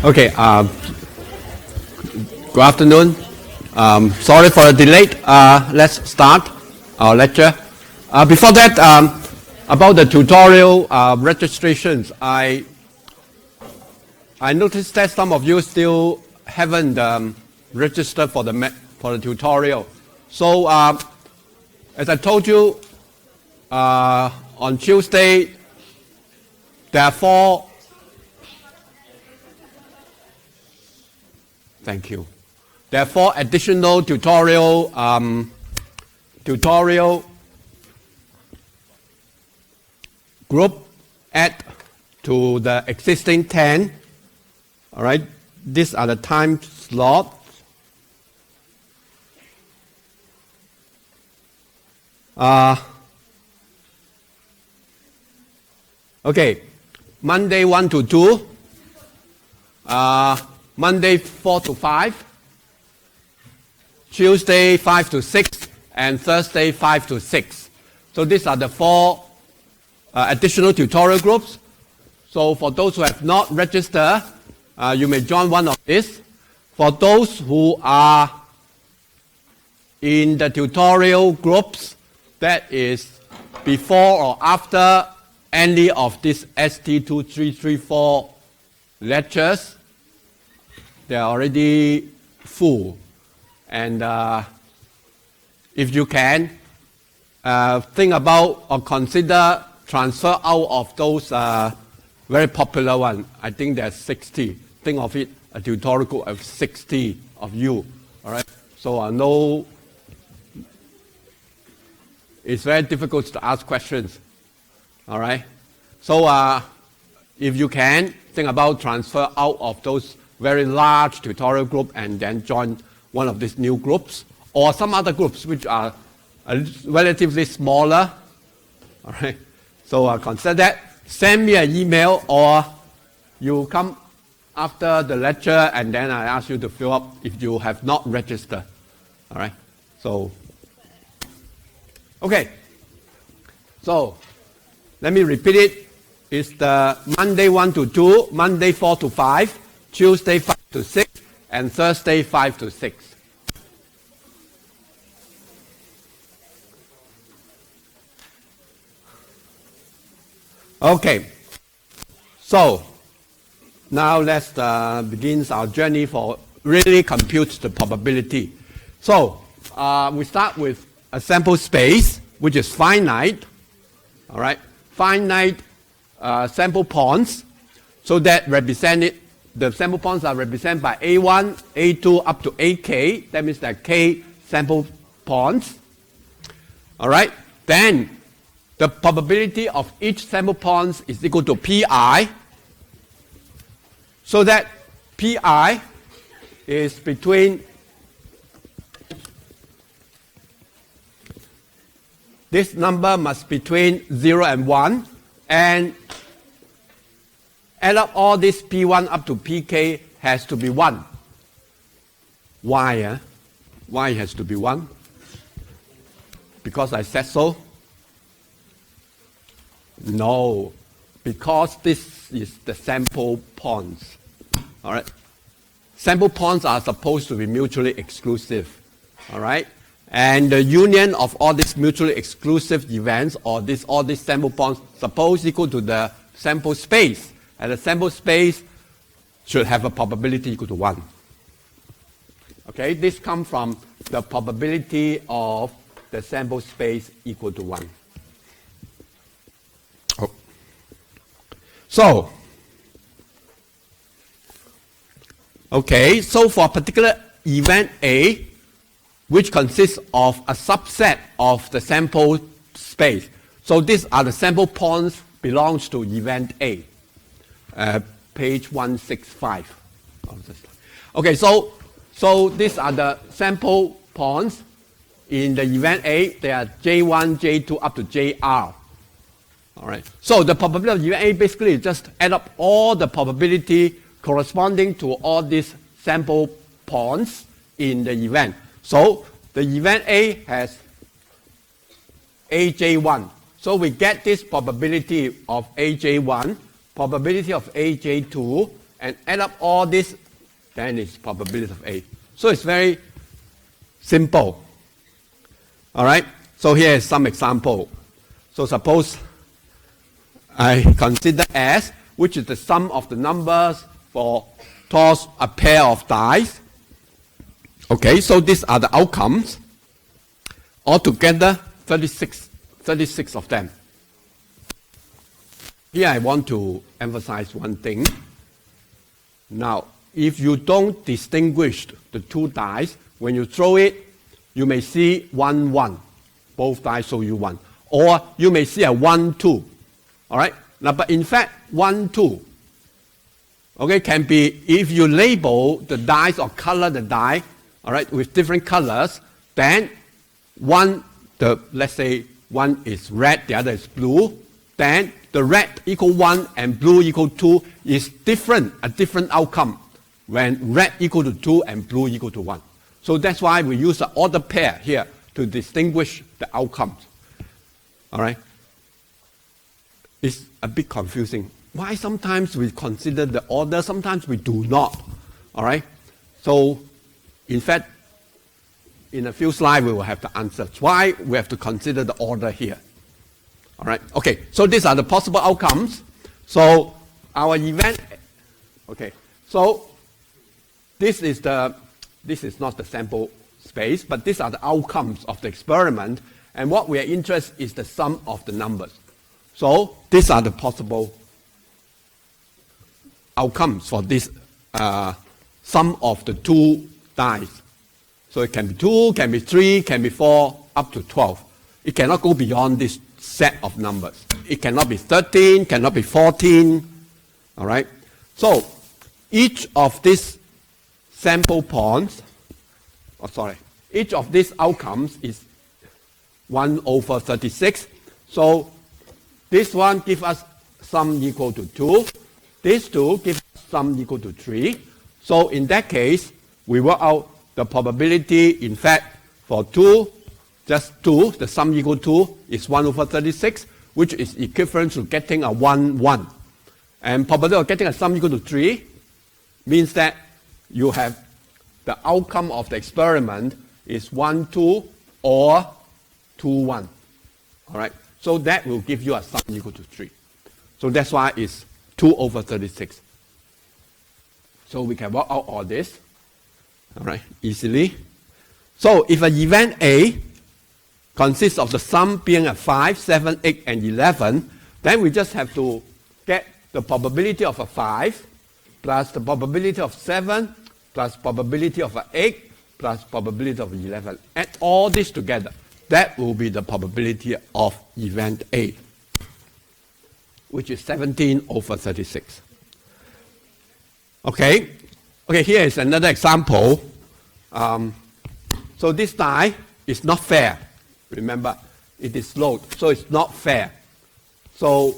Okay, good afternoon. Sorry for the delay. Let's start our lecture. Before that, about the tutorial registrations, I noticed that some of you still haven't registered for the tutorial. So, as I told you, on Tuesday, there are 4. Thank you. There are 4 additional tutorial group add to the existing 10. All right. These are the time slots. Okay. Monday 1 to 2. Monday 4 to 5, Tuesday 5 to 6, and Thursday 5 to 6. So these are the 4 additional tutorial groups. So for those who have not registered, you may join one of these. For those who are in the tutorial groups, that is before or after any of these ST2334 lectures, they are already full. And if you can, think about or consider transfer out of those very popular ones. I think there's 60. Think of it, a tutorial group of 60 of you. All right. So no, it's very difficult to ask questions. All right. So if you can, think about transfer out of those very large tutorial group and then join one of these new groups or some other groups which are relatively smaller. All right. So consider that. Send me an email or you come after the lecture and then I ask you to fill up if you have not registered. All right. So, okay. So, let me repeat it. It's the Monday 1 to 2, Monday 4 to 5, Tuesday 5 to 6, and Thursday 5 to 6. Okay, so now let's begin our journey for really compute the probability. So we start with a sample space which is finite, all right, finite sample points, so that represent it. The sample points are represented by A1, A2 up to AK. That means that K sample points. All right. Then the probability of each sample points is equal to Pi. So that Pi is between this number must be between 0 and 1, and add up all this P1 up to Pk has to be 1. Why? Why has to be 1? Because I said so? No, because this is the sample points. All right. Sample points are supposed to be mutually exclusive. All right. And the union of all these mutually exclusive events or all these sample points supposed equal to the sample space. And the sample space should have a probability equal to 1. Okay, this comes from the probability of the sample space equal to 1. Oh. So, okay, so for a particular event A, which consists of a subset of the sample space. So these are the sample points belongs to event A. Page 165. Okay, so these are the sample points in the event A, there are J1, J2 up to JR. All right. So the probability of event A basically is just add up all the probability corresponding to all these sample points in the event. So the event A has AJ1. So we get this probability of AJ1, probability of AJ2, and add up all this, then it's probability of A. So it's very simple. All right. So here is some example. So suppose I consider S, which is the sum of the numbers for toss a pair of dice. Okay, so these are the outcomes. Altogether, 36 of them. Here I want to emphasize one thing. Now, if you don't distinguish the two dice, when you throw it, you may see 1, 1. Both dice show you 1. Or you may see a 1, 2. All right? Now, but in fact, 1, 2, okay, can be, if you label the dice or color the die, all right, with different colors, then let's say one is red, the other is blue, then the red equal 1 and blue equal 2 is a different outcome when red equal to 2 and blue equal to 1. So that's why we use the order pair here to distinguish the outcomes. All right? It's a bit confusing. Why sometimes we consider the order, sometimes we do not. All right? So, in fact, in a few slides we will have the answers. Why we have to consider the order here. All right? Okay, so these are the possible outcomes. So, our event, okay, so this is not the sample space, but these are the outcomes of the experiment. And what we are interested in is the sum of the numbers. So these are the possible outcomes for this sum of the two dice. So it can be 2, can be 3, can be 4, up to 12. It cannot go beyond this set of numbers. It cannot be 13, cannot be 14. All right? So each of these sample points, each of these outcomes is 1 over 36. So this one gives us sum equal to 2. These two give us sum equal to 3. So in that case, we work out the probability, in fact, for 2, just 2, the sum equal to is 1 over 36, which is equivalent to getting a 1, 1. And probability of getting a sum equal to 3 means that you have the outcome of the experiment is 1, 2 or 2, 1. All right? So that will give you a sum equal to 3. So that's why it's 2 over 36. So we can work out all this, all right, easily. So if an event A consists of the sum being a 5, 7, 8, and 11, then we just have to get the probability of a 5 plus the probability of 7 plus probability of a 8 plus probability of 11. Add all this together. That will be the probability of event A, which is 17 over 36. Okay, here is another example. So this die is not fair. Remember, it is load, so it's not fair. So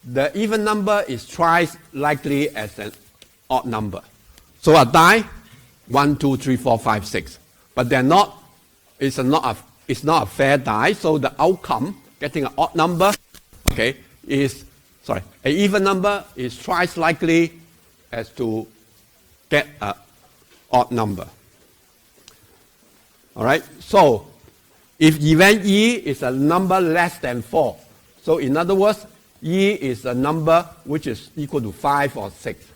the even number is twice likely as an odd number. So a die, 1, 2, 3, 4, 5, 6. But they're not, it's not a fair die, so the outcome, getting an odd number, okay, an even number is twice likely as to get an odd number. All right, so if event E is a number less than 4, so in other words, E is a number which is equal to 5 or 6.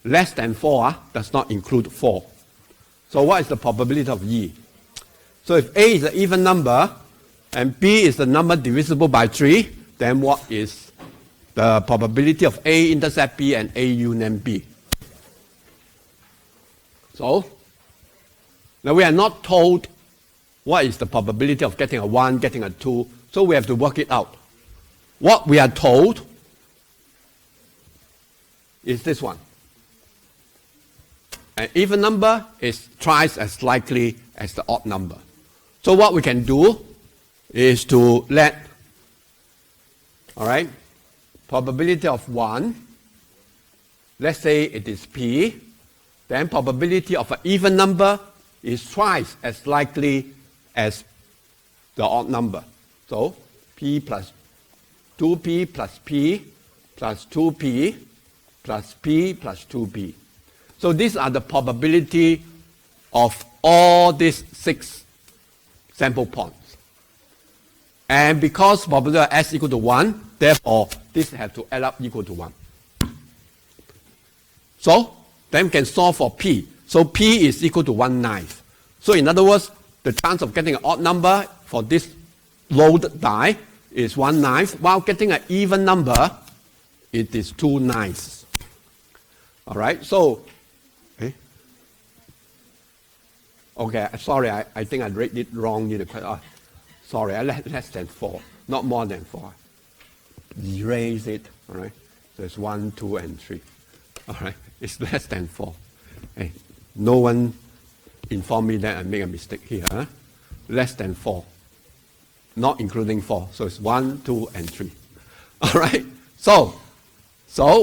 Less than 4 does not include 4. So what is the probability of E? So if A is an even number and B is the number divisible by 3, then what is the probability of A intercept B and A union B? So now we are not told what is the probability of getting a 1, getting a 2, so we have to work it out. What we are told is this one. An even number is twice as likely as the odd number. So what we can do is to let, all right, probability of 1, let's say it is P, then probability of an even number is twice as likely as the odd number. So P plus 2P plus P plus 2P plus P plus 2P. So these are the probability of all these 6 sample points. And because probability of S equal to 1, therefore this has to add up equal to 1. So then we can solve for P. So P is equal to 1/9. So in other words, the chance of getting an odd number for this loaded die is 1/9, while getting an even number, it is 2/9. All right, so, okay, sorry, I think I read it wrong. Sorry, less than 4, not more than 4. Erase it, all right? So it's 1, 2, and 3. All right, it's less than 4. Hey, no one informed me that I make a mistake here. Huh? Less than 4, not including 4. So it's 1, 2, and 3. All right, so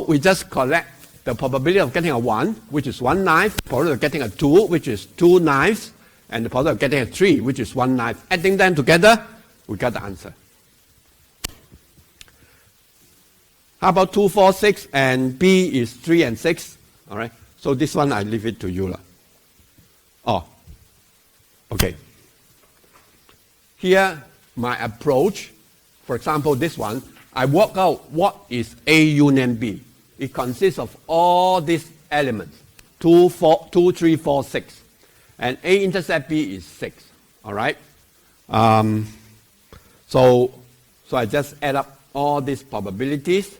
we just collect the probability of getting a 1, which is 1/9, probability of getting a 2, which is 2/9, and the probability of getting a 3, which is 1/9. Adding them together, we got the answer. How about 2, 4, 6, and B is 3 and 6? All right, so this one I leave it to you. Oh, okay. Here, my approach, for example, this one, I work out what is A union B. It consists of all these elements, 2, 3, 4, 6. And A intercept B is 6, all right? So I just add up all these probabilities.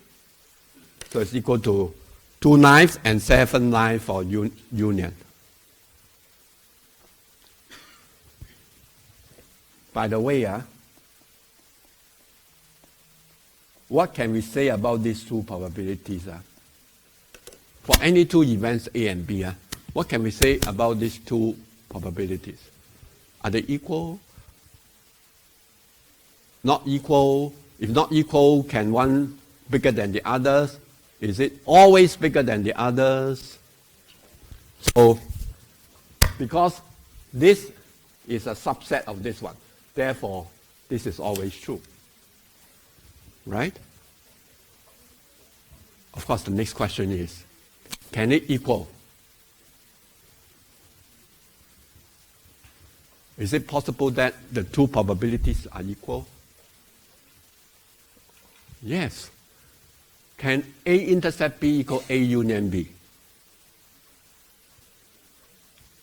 So it's equal to 2/9 and 7/9 for union. By the way, what can we say about these 2 probabilities? For any 2 events A and B, what can we say about these 2 probabilities? Are they equal? Not equal? If not equal, can one bigger than the others? Is it always bigger than the others? So, because this is a subset of this one, therefore, this is always true. Right? Of course, the next question is, can it equal? Is it possible that the 2 probabilities are equal? Yes. Can A intercept B equal A union B?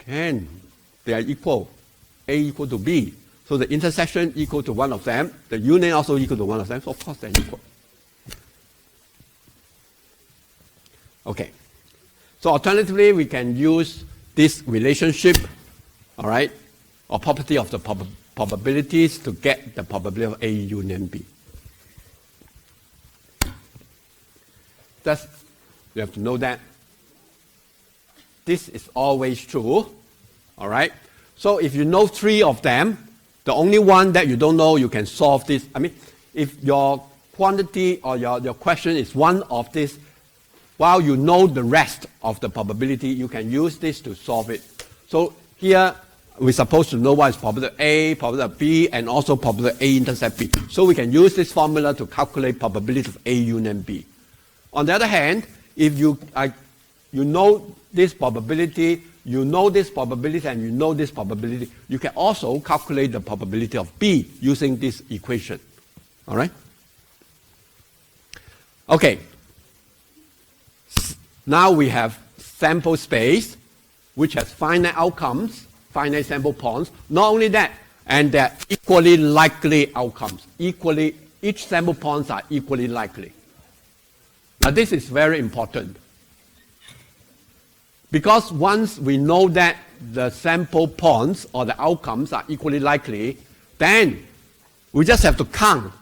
Can. They are equal. A equal to B. So the intersection equal to one of them. The union also equal to one of them. So of course they're equal. Okay. So alternatively, we can use this relationship, all right, or property of the probabilities to get the probability of A union B. Thus, you have to know that this is always true, all right? So if you know 3 of them, the only one that you don't know, you can solve this. I mean, if your quantity or your question is one of this, while you know the rest of the probability, you can use this to solve it. So here, we're supposed to know what is probability A, probability B, and also probability A intercept B. So we can use this formula to calculate probability of A union B. On the other hand, if you know this probability, you know this probability, and you know this probability, you can also calculate the probability of B using this equation. All right? Okay. Now we have sample space, which has finite outcomes, finite sample points. Not only that, and they're equally likely outcomes. Each sample points are equally likely. Now this is very important. Because once we know that the sample points or the outcomes are equally likely, then we just have to count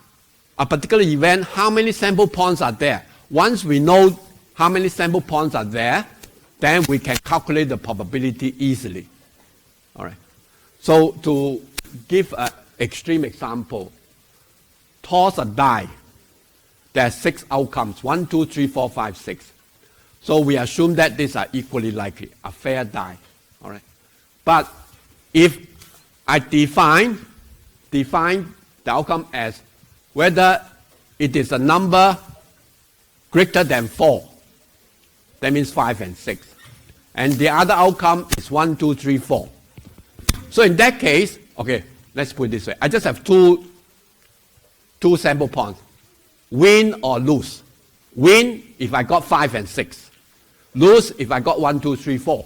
a particular event, how many sample points are there. Once we know how many sample points are there, then we can calculate the probability easily. All right. So to give an extreme example. Toss a die. There are 6 outcomes, 1, 2, 3, 4, 5, 6. So we assume that these are equally likely, a fair die. All right. But if I define the outcome as whether it is a number greater than 4, that means 5 and 6. And the other outcome is 1, 2, 3, 4. So in that case, okay, let's put it this way. I just have two sample points. Win or lose. Win if I got 5 and 6. Lose if I got 1, 2, 3, 4.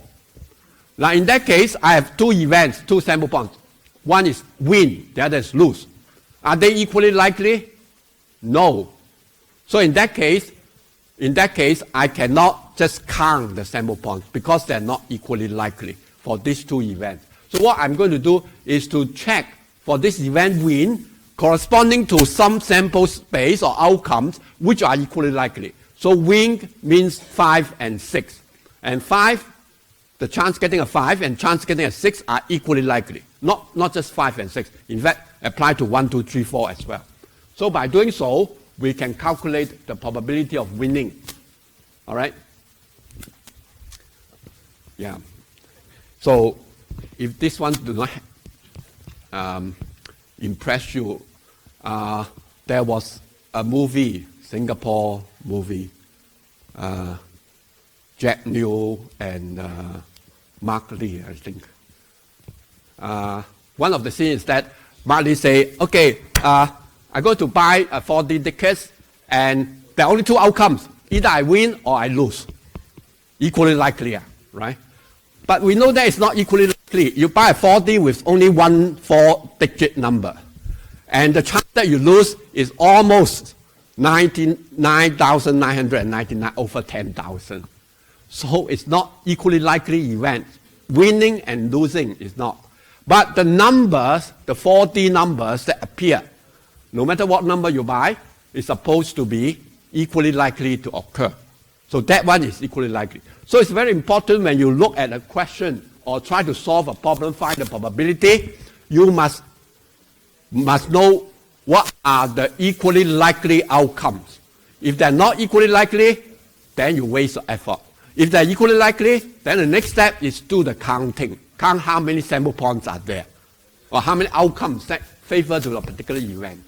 Now in that case, I have 2 events, 2 sample points. One is win, the other is lose. Are they equally likely? No. So in that case, I cannot just count the sample points because they're not equally likely for these 2 events. So what I'm going to do is to check for this event win corresponding to some sample space or outcomes which are equally likely. So win means 5 and 6. And 5, the chance getting a 5 and chance getting a 6 are equally likely. Not just 5 and 6. In fact, apply to 1, 2, 3, 4 as well. So by doing so, we can calculate the probability of winning. All right? Yeah. So if this one do not impress you, there was a movie, Singapore movie, Jack Neo and Mark Lee, I think. One of the scenes is that Mark Lee say, okay, I go to buy 4D tickets, and there are only 2 outcomes. Either I win or I lose. Equally likely, right? But we know that it's not equally likely. You buy a 4D with only one 4-digit number. And the chance that you lose is almost 99,999 over 10,000. So it's not equally likely event. Winning and losing is not. But the numbers, the 4D numbers that appear, no matter what number you buy, is supposed to be equally likely to occur. So that one is equally likely. So it's very important when you look at a question or try to solve a problem, find the probability, you must know what are the equally likely outcomes. If they're not equally likely, then you waste effort. If they're equally likely, then the next step is do the counting. Count how many sample points are there, or how many outcomes that favor to a particular event.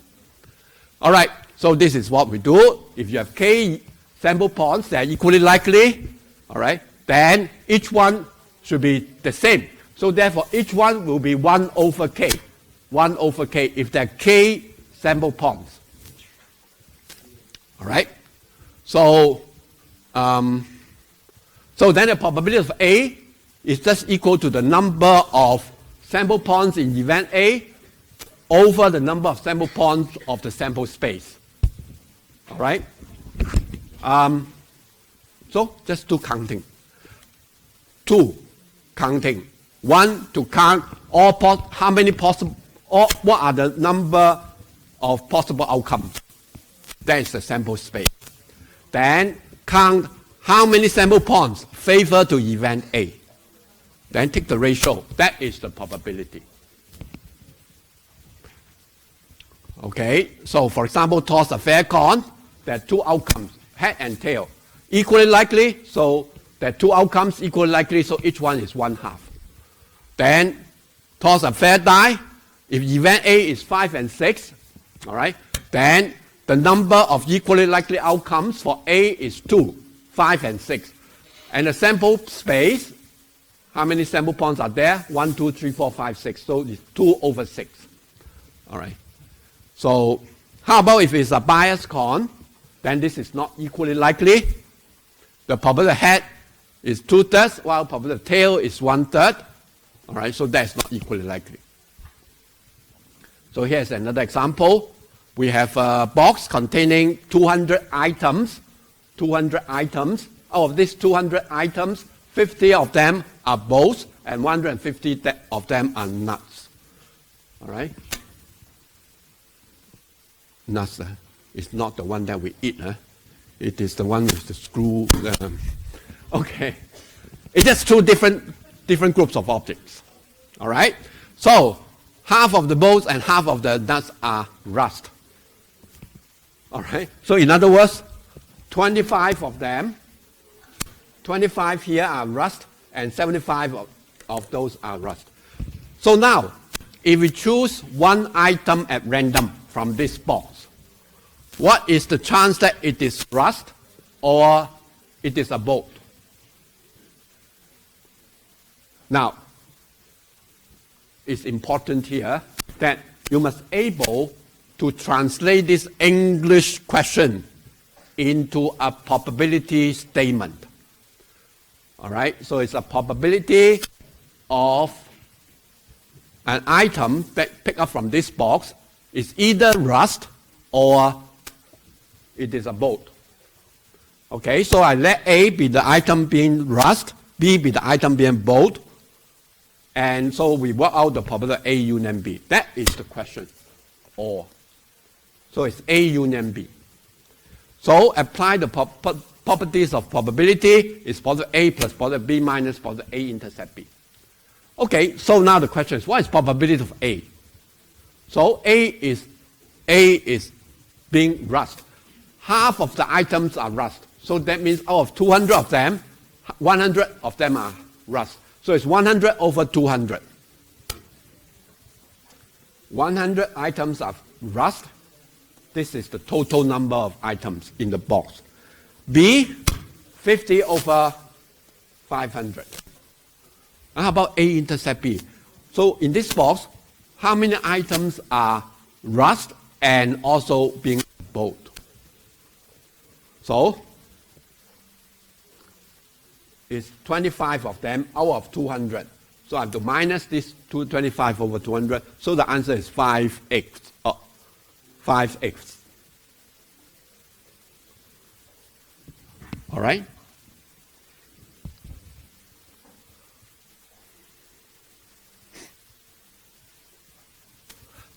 All right, so this is what we do. If you have k sample points that are equally likely, all right, then each one should be the same. So therefore, each one will be 1 over k. 1 over k if there are k sample points. All right? So, so then the probability of A is just equal to the number of sample points in event A over the number of sample points of the sample space. All right? So just do counting. 2, counting. 1, to count how many possible, or what are the number of possible outcomes. That is the sample space. Then count how many sample points favor to event A. Then take the ratio. That is the probability. Okay, so for example, toss a fair coin. There are 2 outcomes, head and tail. Equally likely, so there are 2 outcomes equally likely, so each one is 1/2. Then toss a fair die. If event A is 5 and 6, all right, then the number of equally likely outcomes for A is 2, 5 and 6. And the sample space, how many sample points are there? 1, 2, 3, 4, 5, 6. So it's 2 over 6. All right. So how about if it's a biased coin? Then this is not equally likely. The probability of head is 2/3, while probability of tail is 1/3. All right, so that's not equally likely. So here's another example. We have a box containing 200 items. 200 items. Out of these 200 items, 50 of them are bolts and 150 of them are nuts. All right? Nuts is not the one that we eat. It is the one with the screw. Okay. It's just 2 different groups of objects. All right? So half of the bolts and half of the nuts are rust. All right? So in other words, 25 of them, 25 here are rust, and 75 of those are rust. So now, if we choose one item at random from this box, what is the chance that it is rust or it is a bolt? Now, it's important here that you must able to translate this English question into a probability statement. All right, so it's a probability of an item that picked up from this box is either rust or it is a bolt. Okay, so I let A be the item being rust, B be the item being bolt, and so we work out the probability A union B. That is the question. Or. So it's A union B. So apply the properties of probability is probability A plus probability B minus probability A intercept B. Okay, so now the question is, what is probability of A? So A is being rust. Half of the items are rust. So that means out of 200 of them, 100 of them are rust. So it's 100 over 200. 100 items are rust. This is the total number of items in the box. B, 50 over 500. And how about A intercept B? So in this box, how many items are rust and also being bolt? So it's 25 of them out of 200. So I have to minus this 25 over 200. So the answer is 5x. 5x. All right?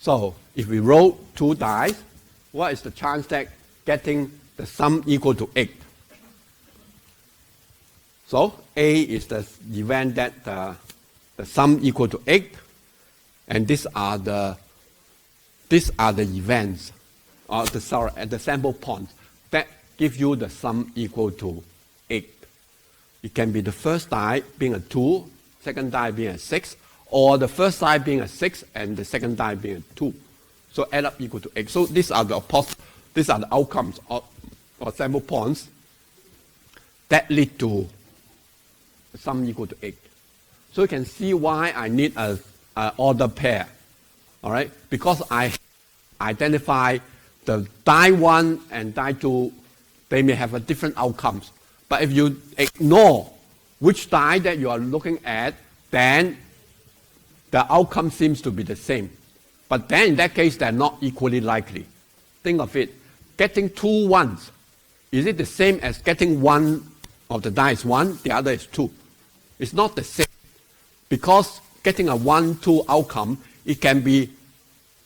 So if we roll 2 dice, what is the chance that getting the sum equal to 8? So A is the event that the sum equal to 8, and these are the events, or the sample points that give you the sum equal to 8. It can be the first die being a 2, second die being a 6, or the first die being a 6 and the second die being a 2. So add up equal to 8. So these are the outcomes or sample points that lead to the sum equal to 8. So you can see why I need an order pair. All right? Because I identify the die 1 and die 2, they may have a different outcomes. But if you ignore which die that you are looking at, then the outcome seems to be the same. But then in that case, they're not equally likely. Think of it. Getting 2 1s, is it the same as getting one of the die is 1, the other is 2? It's not the same. Because getting a 1, 2 outcome, it can be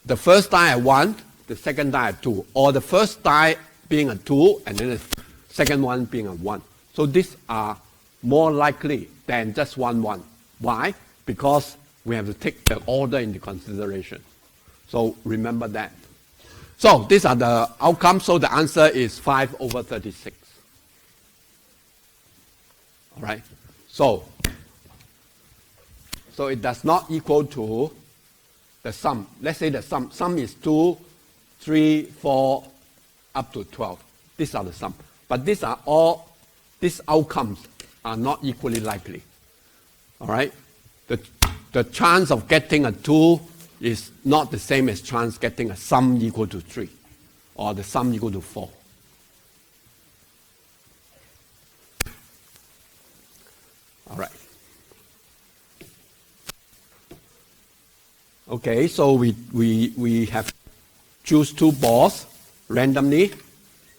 the first die at 1, the second die at 2, or the first die being a 2, and then the second one being a 1. So these are more likely than just 1, 1. Why? Because we have to take the order into consideration. So remember that. So these are the outcomes. So the answer is 5 over 36. All right. So it does not equal to the sum. Let's say the sum is 2, 3, 4, up to 12. These are the sum. But these outcomes are not equally likely. All right. The chance of getting a 2 is not the same as chance getting a sum equal to 3 or the sum equal to 4. All right. Okay, so we have choose 2 balls randomly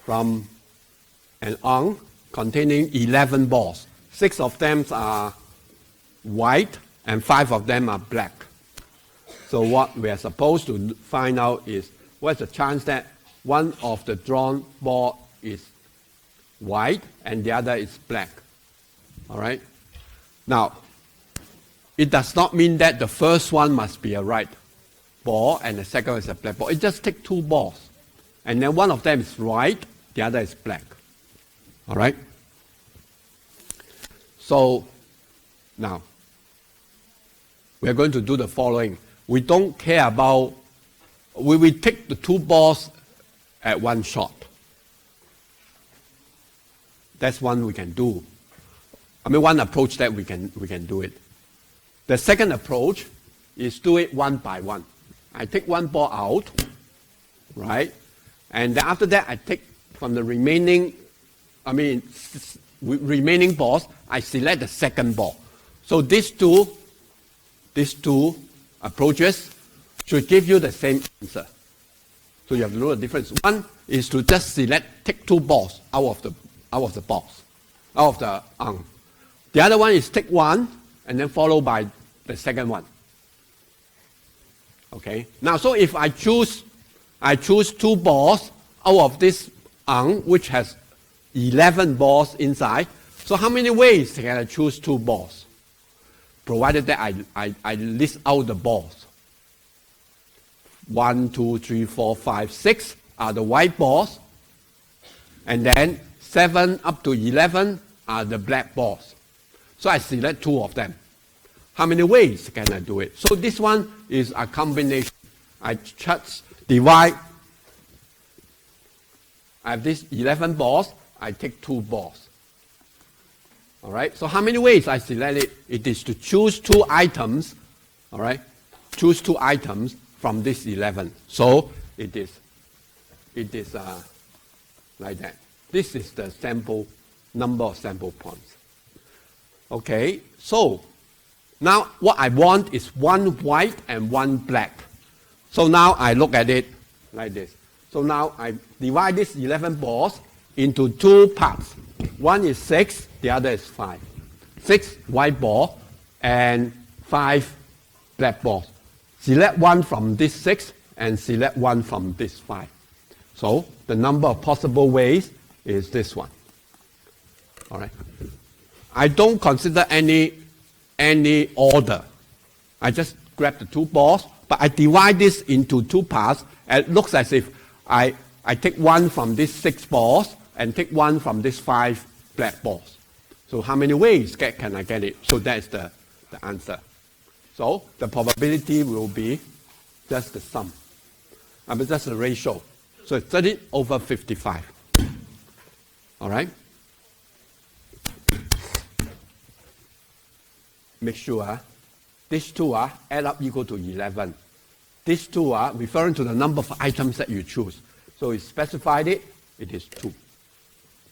from an urn containing 11 balls. 6 of them are white and 5 of them are black. So what we are supposed to find out is what's the chance that one of the drawn ball is white and the other is black. All right? Now, it does not mean that the first one must be a right. ball and the second one is a black ball. It just take two balls. And then one of them is white, the other is black. All right? So now, we are going to do the following. We don't care about, we will take the two balls at one shot. That's one we can do. I mean, one approach that we can do it. The second approach is do it one by one. I take one ball out, right? And then after that, I take from the remaining balls, I select the second ball. So these two approaches should give you the same answer. So you have to know the difference. One is to just take two balls out of the The other one is take one and then followed by the second one. Okay. Now, so if I choose two balls out of this which has 11 balls inside. So how many ways can I choose two balls? Provided that I list out the balls. 1, 2, 3, 4, 5, 6 are the white balls. And then 7 up to 11 are the black balls. So I select two of them. How many ways can I do it? So this one is a combination. I just divide. I have these 11 balls. I take two balls. All right. So how many ways I select it? It is to choose two items. All right. Choose two items from this 11. So it is like that. This is the number of sample points. Okay. So now what I want is one white and one black. So now I look at it like this. So now I divide these 11 balls into two parts. One is 6, the other is 5. 6 white ball and 5 black balls. Select one from this 6 and select one from this 5. So the number of possible ways is this one. All right. I don't consider any order. I just grab the two balls, but I divide this into two parts. It looks as if I take one from these 6 balls and take one from these 5 black balls. So how many ways can I get it? So that's the answer. So the probability will be just the sum. I mean, just the ratio. So it's 30 over 55. All right? Make sure these two add up equal to 11. These two are referring to the number of items that you choose. So it specified it is 2.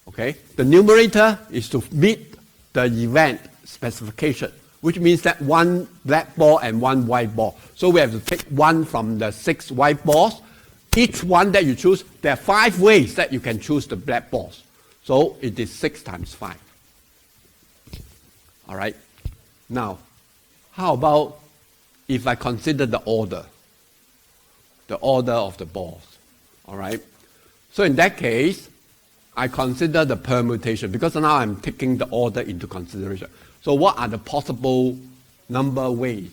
Okay? The numerator is to meet the event specification, which means that one black ball and one white ball. So we have to take one from the 6 white balls. Each one that you choose, there are 5 ways that you can choose the black balls. So it is 6 times 5. All right? Now, how about if I consider the order of the balls? All right? So in that case, I consider the permutation because now I'm taking the order into consideration. So what are the possible number of ways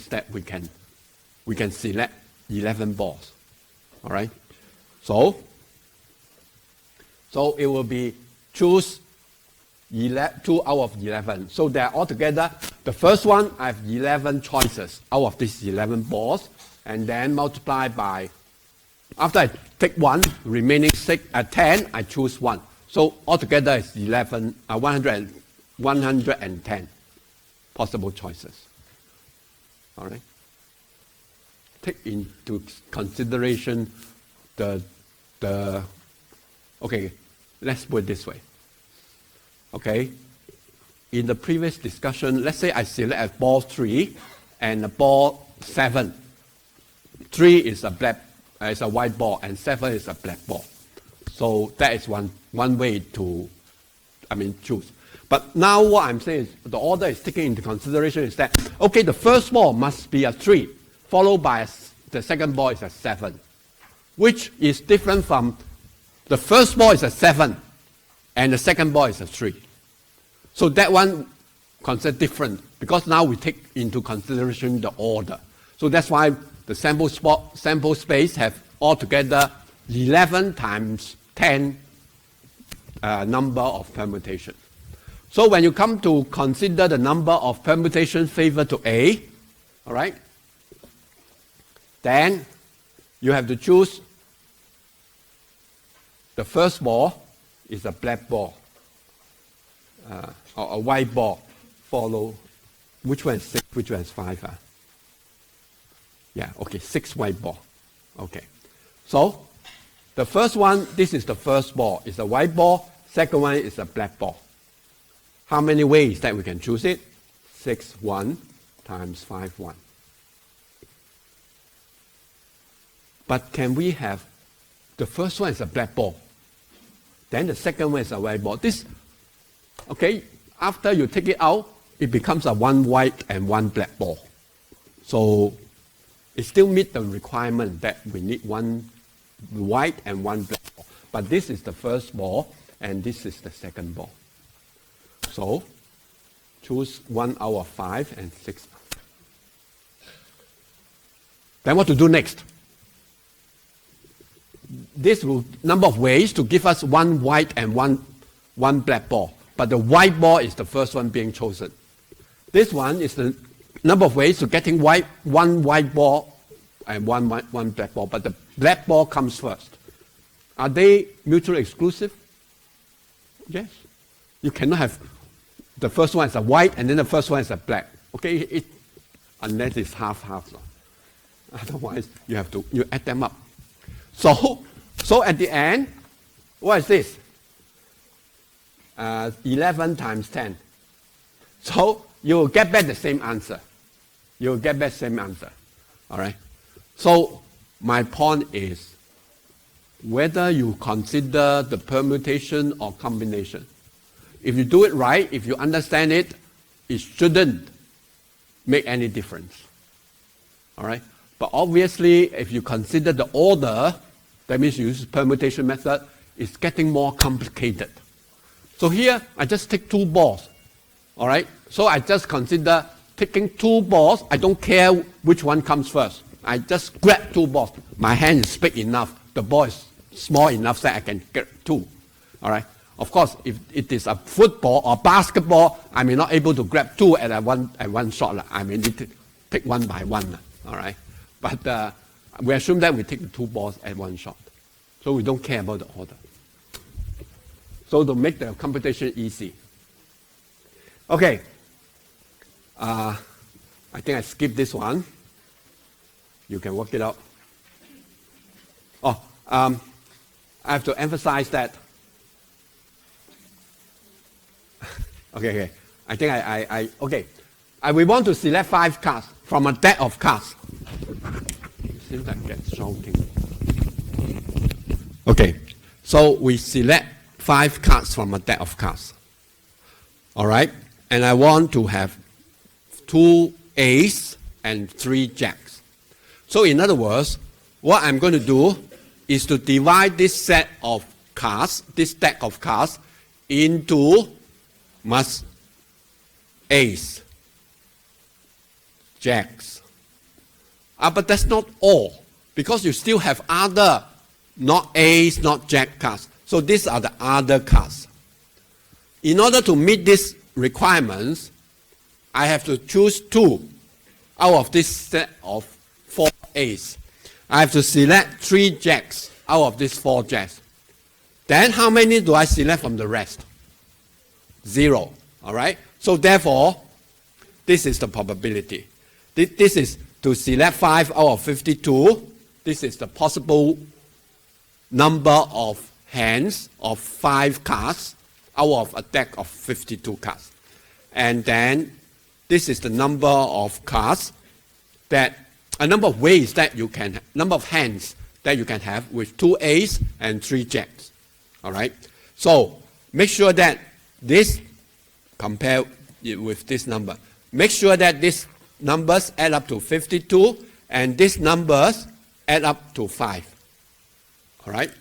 that we can select 11 balls? All right? So it will be choose 2 out of 11. So there are altogether, the first one, I have 11 choices out of these 11 balls, and then multiply by, after I take one, remaining 10, I choose one. So altogether it's 110 possible choices. All right? Take into consideration okay, let's put it this way. Okay, in the previous discussion, let's say I select a ball 3 and a ball 7. 3 is a white ball and 7 is a black ball. So that is one way to choose. But now what I'm saying is the order is taken into consideration is that, okay, the first ball must be a 3, followed by the second ball is a 7, which is different from the first ball is a 7 and the second ball is a 3. So that one considered different because now we take into consideration the order. So that's why the sample space have altogether 11 times 10 number of permutation. So when you come to consider the number of permutation favor to A, all right, then you have to choose the first ball is a black ball or a white ball. Follow which one is 6, which one is 5? Yeah, okay, 6 white ball. Okay, so the first one, this is the first ball, is a white ball. Second one is a black ball. How many ways that we can choose it? 6, 1 times 5, 1. But can we have the first one is a black ball, then the second one is a white ball? This, okay, after you take it out, it becomes a 1 white and 1 black ball. So it still meets the requirement that we need 1 white and 1 black ball. But this is the first ball and this is the second ball. So choose 1 out of 5 and 6. Then what to do next? This will number of ways to give us 1 white and 1 black ball. But the white ball is the first one being chosen. This one is the number of ways to getting 1 white ball and 1 black ball. But the black ball comes first. Are they mutually exclusive? Yes. You cannot have the first one is a white and then the first one is a black. Okay, unless it's half-half. Otherwise, you add them up. So at the end, what is this? 11 times 10. So you will get back the same answer. You will get back the same answer. All right? So my point is, whether you consider the permutation or combination, if you do it right, if you understand it, it shouldn't make any difference. All right? But obviously, if you consider the order, that means you use permutation method, it's getting more complicated. So here, I just take 2 balls. All right? So I just consider taking 2 balls. I don't care which one comes first. I just grab 2 balls. My hand is big enough. The ball is small enough that I can get 2. All right? Of course, if it is a football or basketball, I may not able to grab 2 at one shot. I may need to take 1 by 1. All right? But we assume that we take the 2 balls at 1 shot. So we don't care about the order. So to make the computation easy. Okay. I think I skipped this one. You can work it out. I have to emphasize that. Okay. I think we want to select 5 cards from a deck of cards. It seems like it's shouting. Okay. So we select 5 cards from a deck of cards. All right? And I want to have 2 aces and 3 jacks. So in other words, what I'm going to do is to divide this set of cards, this deck of cards, into ace, jacks. But that's not all, because you still have other not ace, not jack cards. So these are the other cards. In order to meet these requirements, I have to choose 2 out of this set of 4 aces. I have to select 3 jacks out of these 4 jacks. Then how many do I select from the rest? 0. All right? So therefore, this is the probability. This is to select 5 out of 52. This is the possible number of hands of 5 cards out of a deck of 52 cards. And then this is the number of cards that, a number of ways that you can, number of hands that you can have with 2 aces and 3 jacks. All right? So make sure that this, compare it with this number. Make sure that these numbers add up to 52 and these numbers add up to 5. All right?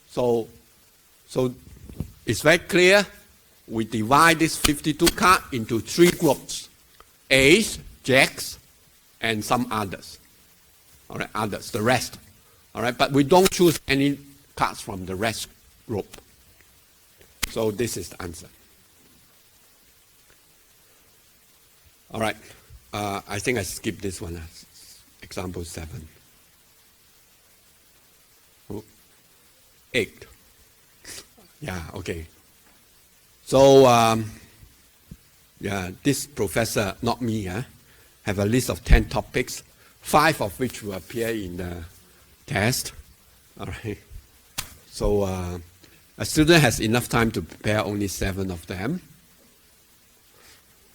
So it's very clear. We divide this 52 card into 3 groups: ace, jacks, and some others. All right, others, the rest. All right, but we don't choose any parts from the rest group. So this is the answer. All right, I think I skipped this one. Example 7. 8. Yeah, okay. So, yeah, this professor, not me, have a list of 10 topics, 5 of which will appear in the test. All right. So, a student has enough time to prepare only 7 of them.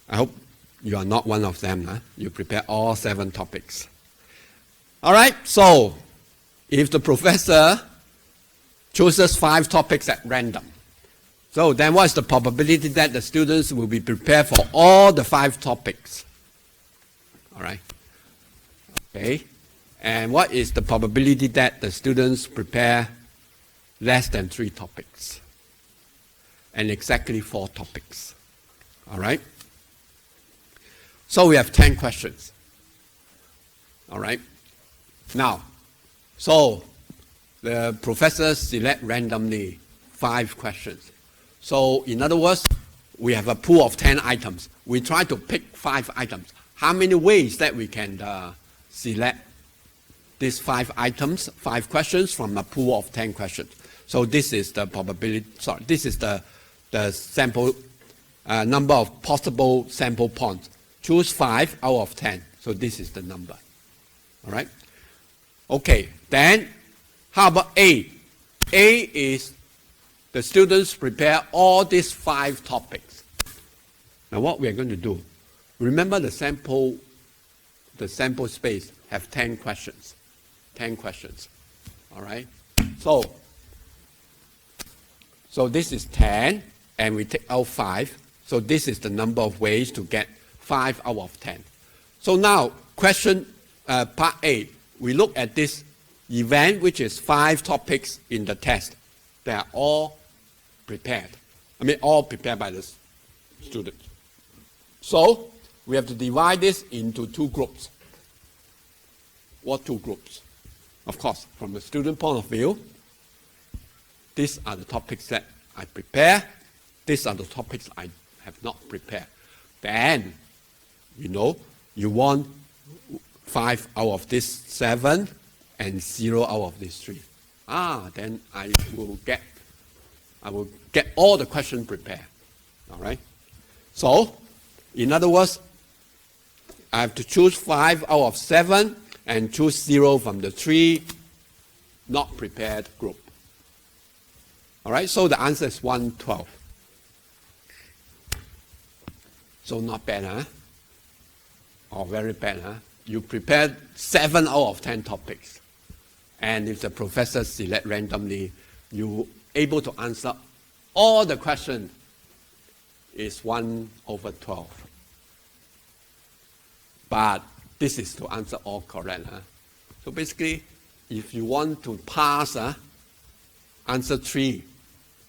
I hope you are not one of them. You prepare all 7 topics. All right, so if the professor chooses 5 topics at random, so then what is the probability that the students will be prepared for all the 5 topics? All right. Okay. And what is the probability that the students prepare less than 3 topics? And exactly 4 topics. All right. So we have 10 questions. All right. Now, so the professors select randomly 5 questions. So in other words, we have a pool of 10 items. We try to pick 5 items. How many ways that we can select these 5 items, 5 questions from a pool of 10 questions? So this is the probability, sorry, this is the sample number of possible sample points. Choose 5 out of 10. So this is the number. All right? Okay, then how about A? A is the students prepare all these 5 topics. Now what we are going to do, remember the sample space have 10 questions. 10 questions. All right? So this is 10, and we take out 5. So this is the number of ways to get 5 out of 10. So now, question part A, we look at this event, which is 5 topics in the test. They are all prepared. All prepared by the student. So we have to divide this into 2 groups. What 2 groups? Of course, from the student point of view, these are the topics that I prepare. These are the topics I have not prepared. Then, you want 5 out of this 7 and 0 out of these 3. Then I will get all the questions prepared. All right? So, in other words, I have to choose 5 out of 7 and choose 0 from the 3 not prepared group. All right? So the answer is 112. So not bad, huh? Or very bad, huh? You prepared 7 out of 10 topics. And if the professor select randomly, you able to answer all the questions is 1/12. But this is to answer all correct. Huh? So basically, if you want to pass, answer 3,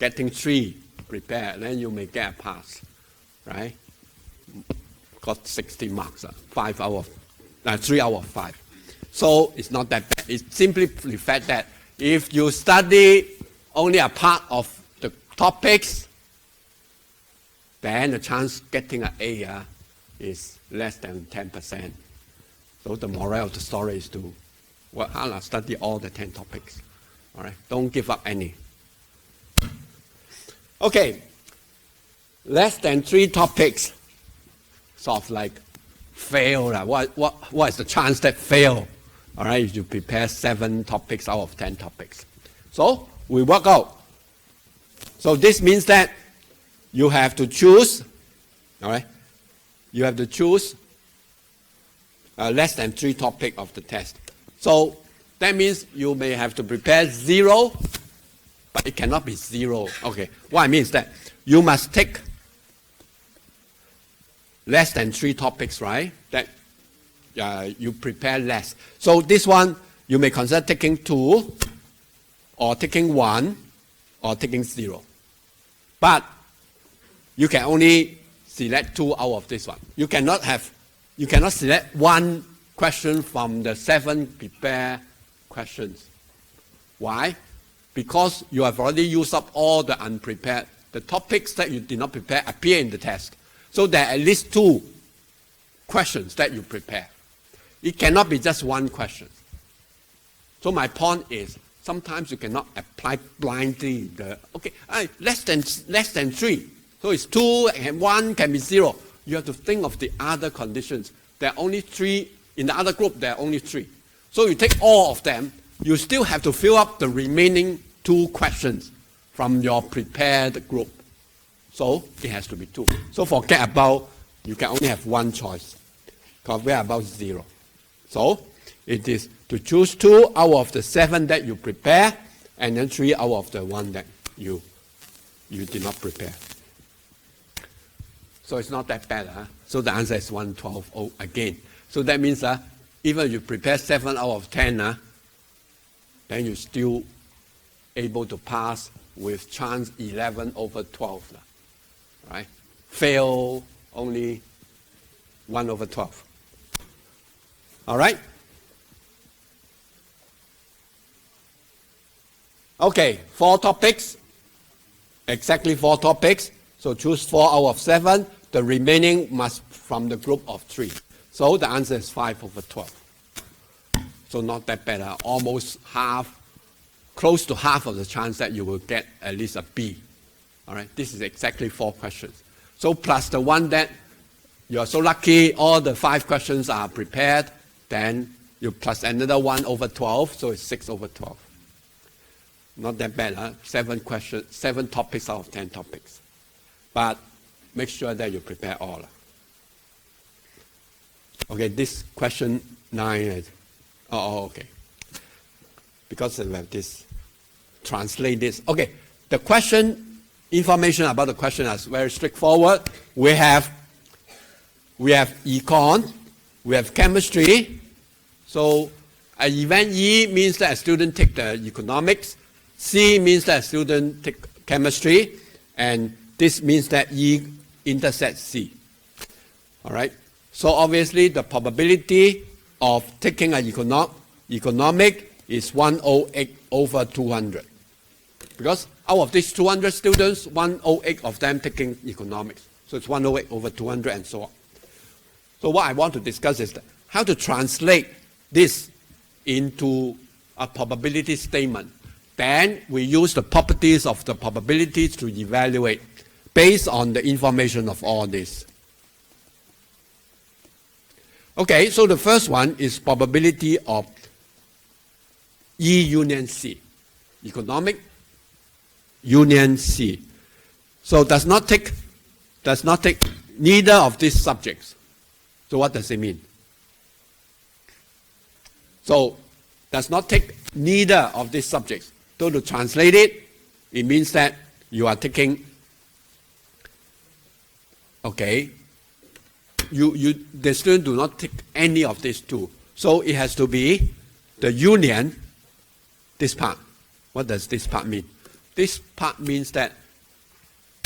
getting 3 prepared, then you may get a pass, right? Got 60 marks, 3 out of 5. So it's not that bad. It simply reflects that if you study only a part of the topics, then the chance getting an A is less than 10%. So the moral of the story is to work hard, study all the 10 topics. All right, don't give up any. Okay, less than 3 topics, sort of like fail. What is the chance that fail? All right, if you prepare 7 topics out of 10 topics. So we work out. So this means that you have to choose, all right, you have to choose less than 3 topics of the test. So that means you may have to prepare 0, but it cannot be 0. Okay, what I mean is that you must take less than 3 topics, right? That you prepare less. So this one, you may consider taking 2, or taking 1, or taking 0. But you can only select 2 out of this one. You cannot select 1 questions from the 7 prepared questions. Why? Because you have already used up all the unprepared. The topics that you did not prepare appear in the test. So there are at least 2 questions that you prepare. It cannot be just 1 question. So my point is, sometimes you cannot apply blindly less than 3. So it's 2 and 1 can be 0. You have to think of the other conditions. There are only 3. In the other group, there are only 3. So you take all of them, you still have to fill up the remaining 2 questions from your prepared group. So it has to be 2. So forget about, you can only have 1 choice. Forget about 0. So it is to choose 2 out of the 7 that you prepare, and then 3 out of the 1 that you did not prepare. So it's not that bad. So the answer is 112 again. So that means even if you prepare 7 out of 10, then you're still able to pass with chance 11 over 12. Right? Fail only 1 over 12. All right? Okay, 4 topics. Exactly 4 topics. So choose 4 out of 7. The remaining must from the group of 3. So the answer is 5 over 12. So not that bad. Almost half, close to half of the chance that you will get at least a B. All right, this is exactly 4 questions. So plus the one that you are so lucky, all the 5 questions are prepared, then you plus another 1 over 12, so it's 6 over 12. Not that bad, 7 questions, 7 topics out of 10 topics. But make sure that you prepare all. Okay, this question 9 is, okay. Because we have this, translate this. Okay, the question, information about the question is very straightforward. We have econ, we have chemistry. So an event E means that a student take the economics. C means that a student take chemistry. And this means that E intersects C. All right. So obviously the probability of taking an economic is 108 over 200. Because out of these 200 students, 108 of them taking economics. So it's 108 over 200 and so on. So what I want to discuss is how to translate this into a probability statement. Then we use the properties of the probabilities to evaluate based on the information of all this. Okay, so the first one is probability of E union C, economic union C. So does not take neither of these subjects. So what does it mean? So does not take neither of these subjects. So to translate it, it means that you are taking, okay, the student do not take any of these 2. So it has to be the union, this part. What does this part mean? This part means that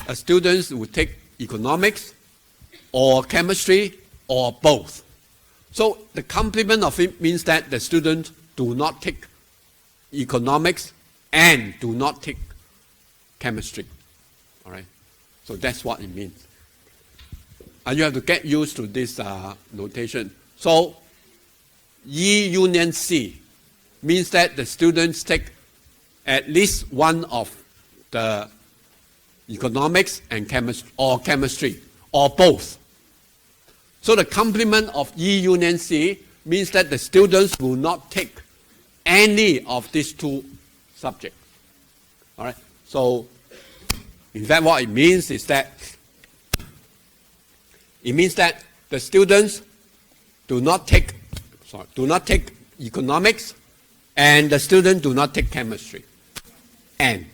a student will take economics or chemistry or both. So the complement of it means that the students do not take economics and do not take chemistry. All right. So that's what it means. And you have to get used to this notation. So E union C means that the students take at least one of the economics and chemistry or both. So the complement of E union C means that the students will not take any of these 2 subjects. All right. So in fact, what it means is that the students do not take economics, and the students do not take chemistry. And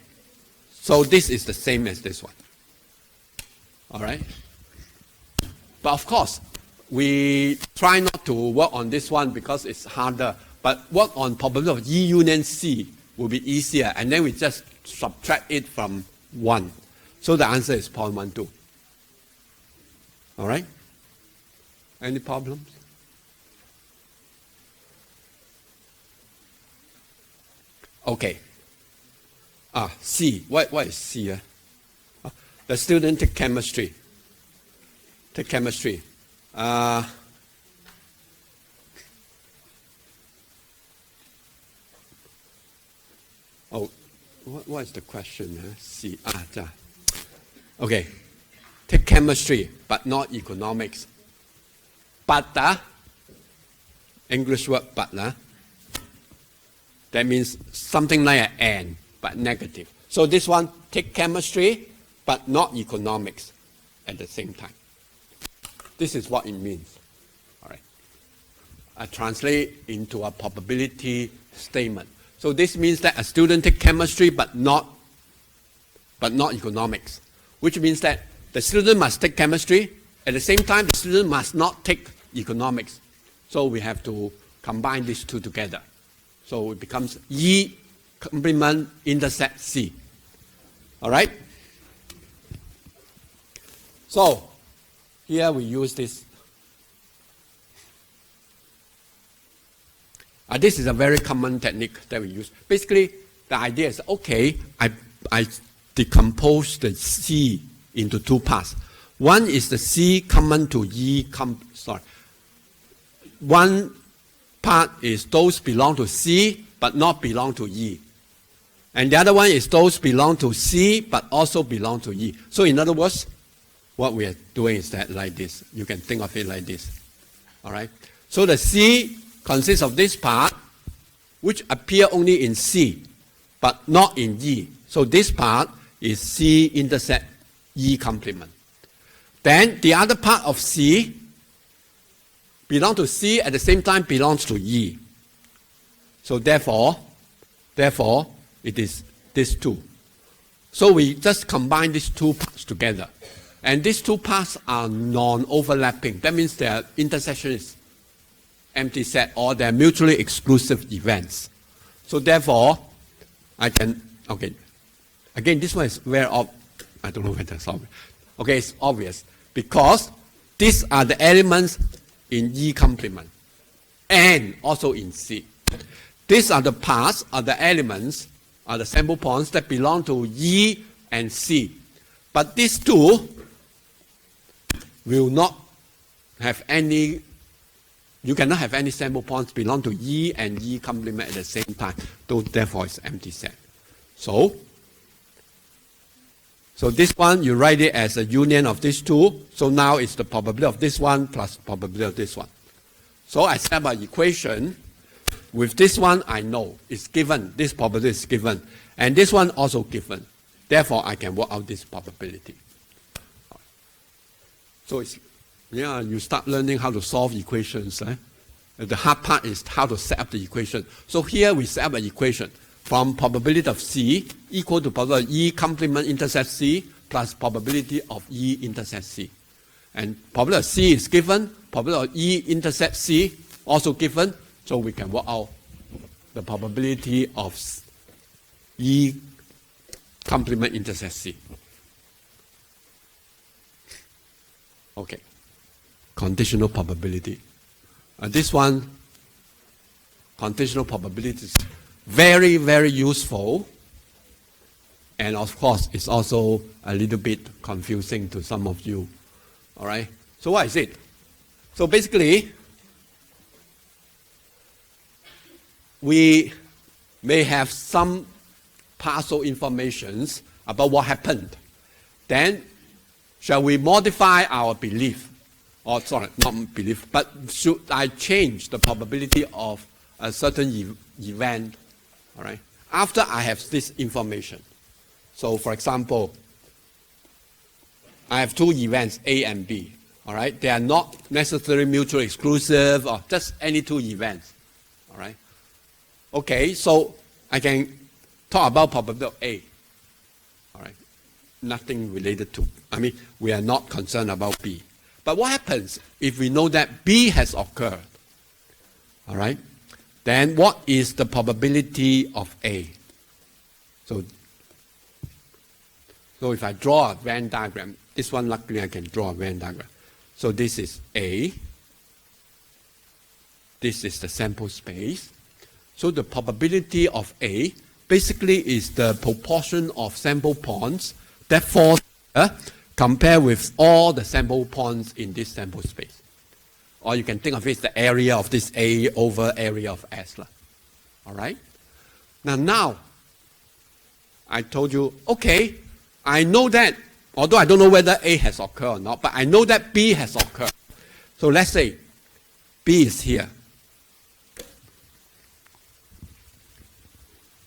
so this is the same as this one. All right. But of course, we try not to work on this one because it's harder. But work on probability of E union C will be easier, and then we just subtract it from 1. So the answer is 0.12. All right? Any problems? Okay. C. What is C? The student take chemistry. Take chemistry. What is the question? C. Okay. Take chemistry, but not economics. But, English word but, that means something like an and, but negative. So this one, take chemistry, but not economics at the same time. This is what it means. All right. I translate into a probability statement. So this means that a student take chemistry, but not economics, which means that the student must take chemistry. At the same time, the student must not take economics. So we have to combine these two together. So it becomes E complement intersect C. All right? So here we use this. This is a very common technique that we use. Basically, the idea is, okay, I decompose the C into two parts. One is the C common to E, one part is those belong to C but not belong to E. And the other one is those belong to C but also belong to E. So in other words, what we are doing is that like this. You can think of it like this. All right? So the C consists of this part, which appear only in C but not in E. So this part is C intersect E complement. Then the other part of C belongs to C at the same time belongs to E. So therefore, it is these two. So we just combine these two parts together. And these two parts are non-overlapping. That means their intersection is empty set or they're mutually exclusive events. So therefore, I can, okay, again, this one is very obvious. I don't know whether it's obvious. Okay, it's obvious because these are the elements in E complement and also in C. These are the parts, are the elements, are the sample points that belong to E and C. But these two will not have any, you cannot have any sample points belong to E and E complement at the same time. So therefore it's empty set. So this one, you write it as a union of these two. So now it's the probability of this one plus probability of this one. So I set up an equation. With this one, I know it's given. This probability is given. And this one also given. Therefore, I can work out this probability. So it's, yeah, you start learning how to solve equations. The hard part is how to set up the equation. So here we set up an equation from probability of C equal to probability of E complement intersect C plus probability of E intersect C. And probability of C is given, probability of E intersect C also given, so we can work out the probability of E complement intersect C. Okay, conditional probability. This one, conditional probability is very, very useful. And of course, it's also a little bit confusing to some of you. All right? So what is it? So basically, we may have some partial information about what happened. Then, shall we modify our belief? Or sorry, not belief, but should I change the probability of a certain event? All right. After I have this information. So for example, I have two events, A and B. All right. They are not necessarily mutually exclusive or just any two events. All right. Okay, so I can talk about probability of A. All right. Nothing related to, we are not concerned about B. But what happens if we know that B has occurred? All right. Then what is the probability of A? So if I draw a Venn diagram, this one luckily I can draw a Venn diagram. So this is A. This is the sample space. So the probability of A basically is the proportion of sample points that falls compared with all the sample points in this sample space. Or you can think of it as the area of this A over area of S. All right? Now, I told you, okay, I know that, although I don't know whether A has occurred or not, but I know that B has occurred. So let's say B is here.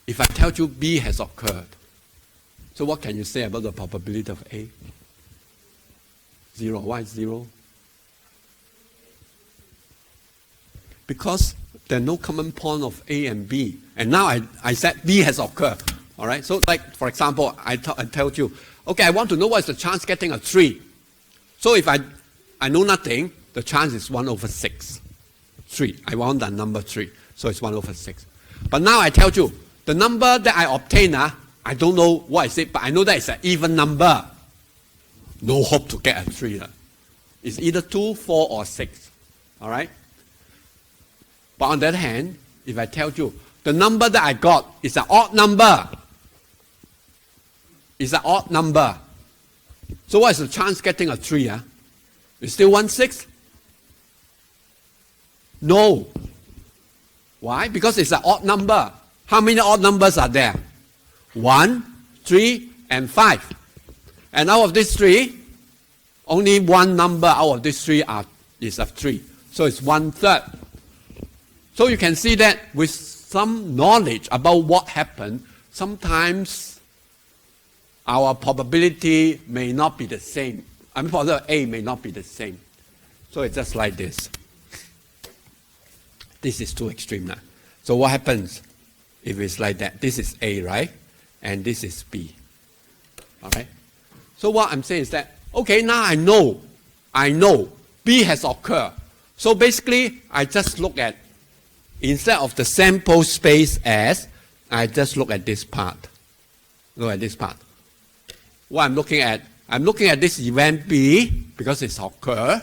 If I tell you B has occurred, so what can you say about the probability of A? 0. Why 0? Because there's no common point of A and B. And now I said B has occurred. All right? So like, for example, I told you, okay, I want to know what is the chance getting a 3. So if I know nothing, the chance is 1 over 6. 3. I want that number 3. So it's 1 over 6. But now I tell you, the number that I obtain, I don't know what is it, but I know that it's an even number. No hope to get a 3. It's either 2, 4, or 6. All right? But on the other hand, if I tell you, the number that I got is an odd number. It's an odd number. So what is the chance getting a 3? It's still 1, 6? No. Why? Because it's an odd number. How many odd numbers are there? 1, 3, and 5. And out of these 3, only one number out of these 3 is a 3. So it's 1/3. So you can see that with some knowledge about what happened, sometimes our probability may not be the same. I mean, probability A may not be the same. So it's just like this. This is too extreme now. So what happens if it's like that? This is A, right? And this is B. All right? So what I'm saying is that, okay, now I know B has occurred. So basically, I just look at, instead of the sample space S, I just look at this part. Look at this part. What I'm looking at this event B, because it's occurred.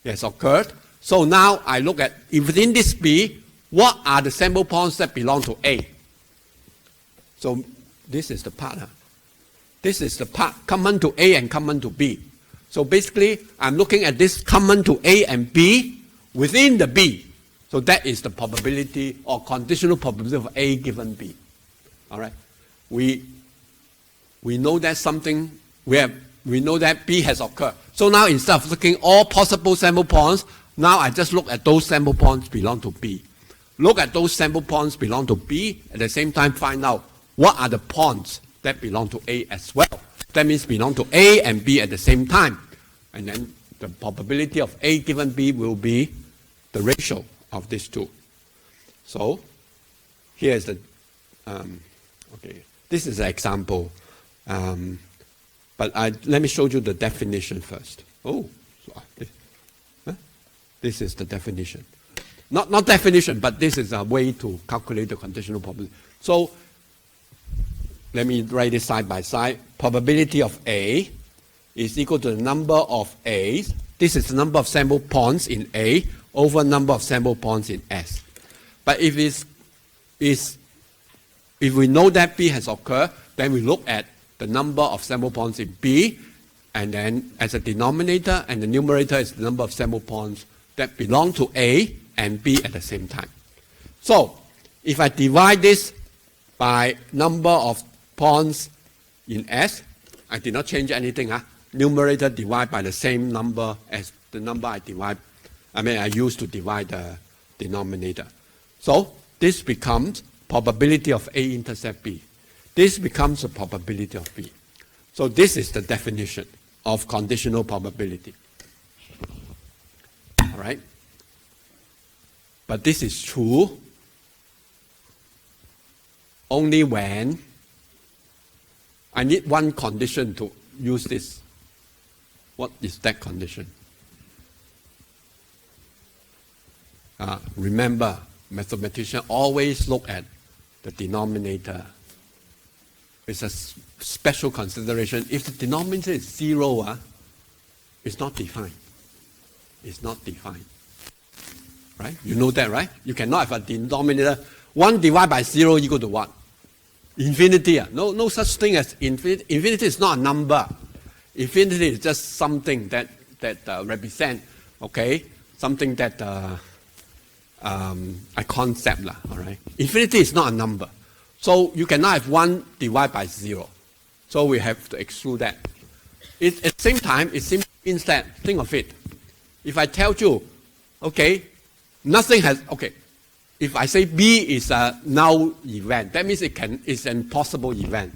It's occurred. So now I look at, within this B, what are the sample points that belong to A? So this is the part. This is the part common to A and common to B. So basically, I'm looking at this common to A and B within the B. So that is the probability or conditional probability of A given B. All right? We know that something, we know that B has occurred. So now instead of looking all possible sample points, now I just look at those sample points belong to B. Look at those sample points belong to B, at the same time find out what are the points that belong to A as well. That means belong to A and B at the same time. And then the probability of A given B will be the ratio of these two. So here is the, okay, this is an example. But let me show you the definition first. Oh, this is the definition. Not definition, but this is a way to calculate the conditional probability. So let me write this side by side. Probability of A is equal to the number of A's. This is the number of sample points in A over number of sample points in S. But if we know that B has occurred, then we look at the number of sample points in B, and then as a denominator, and the numerator is the number of sample points that belong to A and B at the same time. So if I divide this by number of points in S, I did not change anything. Numerator divide by the same number as the number I used to divide the denominator. So this becomes probability of A intercept B. This becomes the probability of B. So this is the definition of conditional probability. All right? But this is true only when I need one condition to use this. What is that condition? Remember, mathematicians always look at the denominator. It's a special consideration. If the denominator is 0, it's not defined. It's not defined. Right? You know that, right? You cannot have a denominator. 1 divided by 0 equal to what? Infinity, no such thing as infinity. Infinity is not a number. Infinity is just something that represent, okay, something that a concept, all right. Infinity is not a number, so you cannot have 1 divided by 0. So we have to exclude that. At the same time, it simply means that, think of it. If I tell you, okay, nothing has, okay, if I say B is a null event, that means it's an impossible event.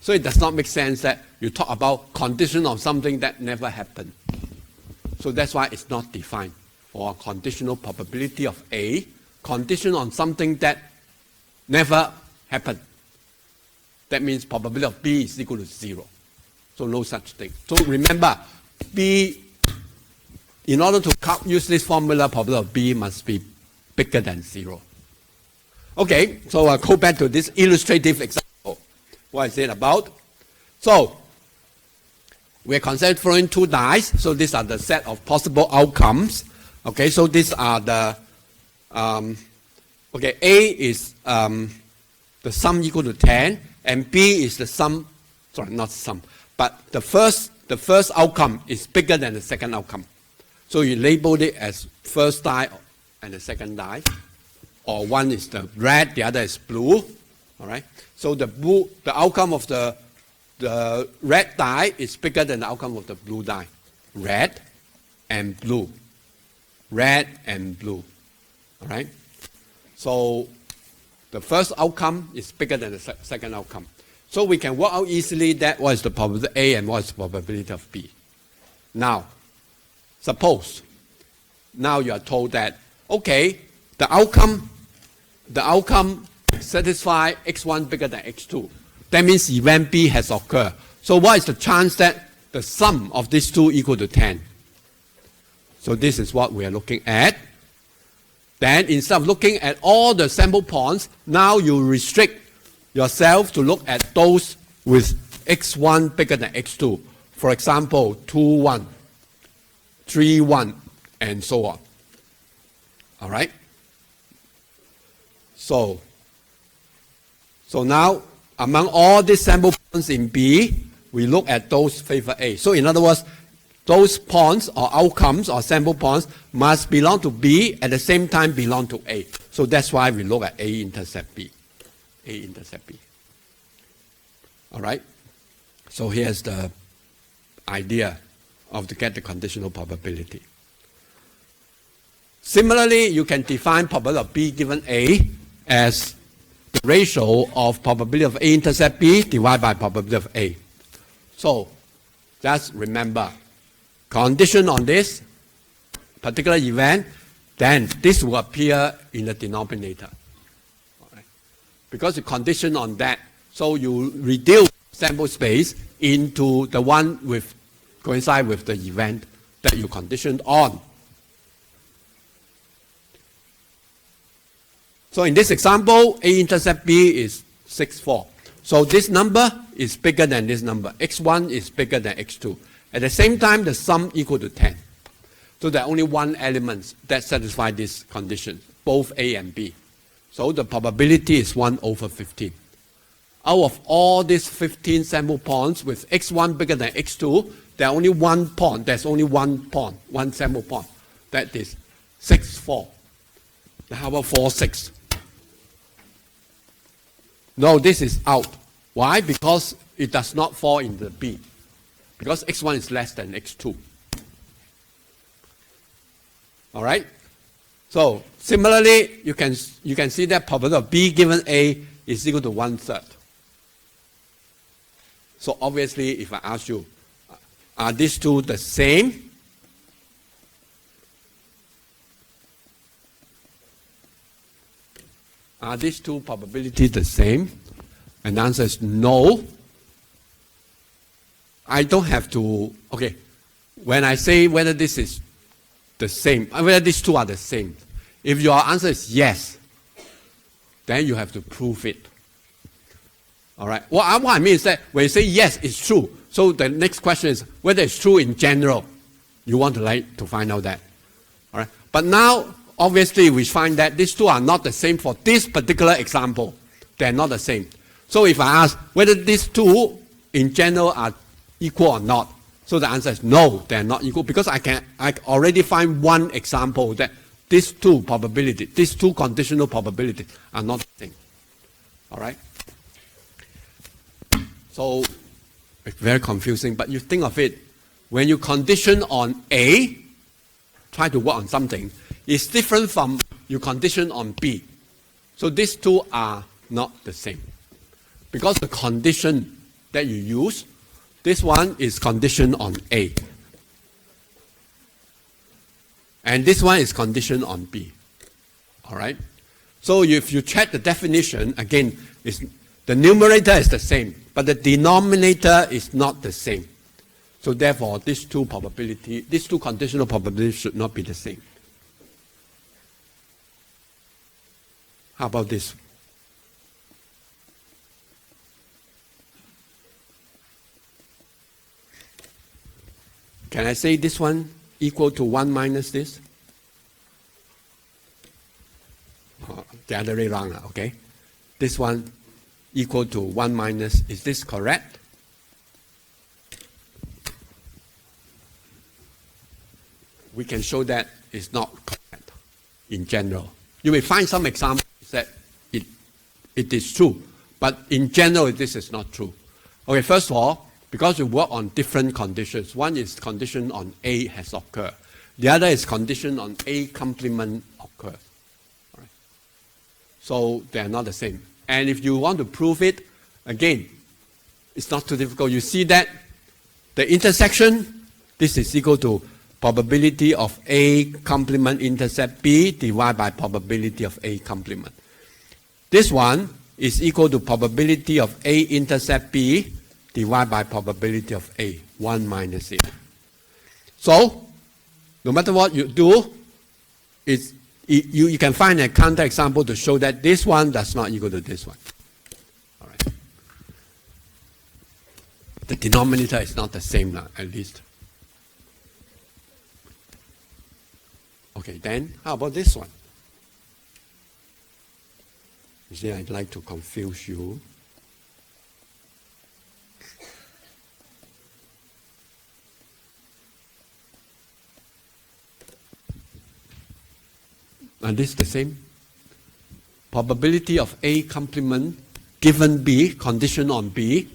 So it does not make sense that you talk about condition on something that never happened. So that's why it's not defined. For a conditional probability of A, condition on something that never happened. That means probability of B is equal to 0. So no such thing. So remember, B, in order to use this formula, probability of B must be bigger than 0. Okay, so I'll go back to this illustrative example. What is it about? So, we're considering 2 dice. So these are the set of possible outcomes. Okay, so these are the, okay, A is the sum equal to 10, and B is the sum, sorry, not sum, but the first outcome is bigger than the second outcome. So you label it as first die and the second die, or one is the red, the other is blue. All right. So the outcome of the red die is bigger than the outcome of the blue die. Red and blue. Red and blue. All right. So the first outcome is bigger than the second outcome. So we can work out easily that what is the probability of A and what is the probability of B. Now, suppose now you are told that, okay, the outcome satisfy x1 bigger than x2. That means event B has occurred. So what is the chance that the sum of these two equal to 10? So this is what we are looking at. Then instead of looking at all the sample points, now you restrict yourself to look at those with x1 bigger than x2. For example, 2, 1, 3, 1, and so on. All right? So now, among all these sample points in B, we look at those favor A. So in other words, those points or outcomes or sample points must belong to B at the same time belong to A. So that's why we look at A intercept B. A intercept B. All right? So here's the idea to get the conditional probability. Similarly, you can define probability of B given A as the ratio of probability of A intercept B divided by probability of A. So just remember, condition on this particular event, then this will appear in the denominator. All right. Because you condition on that, so you reduce sample space into the one with coincide with the event that you conditioned on. So in this example, A intercept B is 6, 4. So this number is bigger than this number. X1 is bigger than X2. At the same time, the sum equal to 10. So there are only one element that satisfies this condition, both A and B. So the probability is 1 over 15. Out of all these 15 sample points with X1 bigger than X2, there are only one point. There's only one point, one sample point. That is 6, 4. How about 4, 6? No, this is out. Why? Because it does not fall in the B. Because X1 is less than X2. All right? So, similarly, you can see that probability of B given A is equal to 1/3. So, obviously, if I ask you, are these two the same? Are these two probabilities the same? And the answer is no. I don't have to, okay, when I say whether this is the same, whether these two are the same, if your answer is yes, then you have to prove it. All right? What I mean is that when you say yes, it's true, so the next question is whether it's true in general. You want to find out that. All right? But now, obviously, we find that these two are not the same for this particular example. They're not the same. So if I ask whether these two in general are equal or not, so the answer is no, they're not equal, because I already find one example that these two probabilities, these two conditional probabilities are not the same. All right? So it's very confusing, but you think of it, when you condition on A, try to work on something, it's different from you condition on B. So these two are not the same. Because the condition that you use, this one is conditioned on A. And this one is conditioned on B. All right? So if you check the definition, again, the numerator is the same, but the denominator is not the same. So therefore, these two conditional probabilities should not be the same. How about this? Can I say this one equal to 1 minus this? Oh, the other way around, okay? This one equal to 1 minus, is this correct? We can show that it's not correct in general. You may find some examples that it is true, but in general this is not true. Okay, first of all, because we work on different conditions. One is condition on A has occurred. The other is condition on A complement occurs. All right. So they are not the same. And if you want to prove it, again, it's not too difficult. You see that the intersection, this is equal to probability of A complement intercept B divided by probability of A complement. This one is equal to probability of A intercept B divided by probability of A, 1 minus it. So, no matter what you do, you can find a counterexample to show that this one does not equal to this one. All right. The denominator is not the same, at least. Okay, then how about this one? You see, I'd like to confuse you. And this is the same. Probability of A complement given B, condition on B,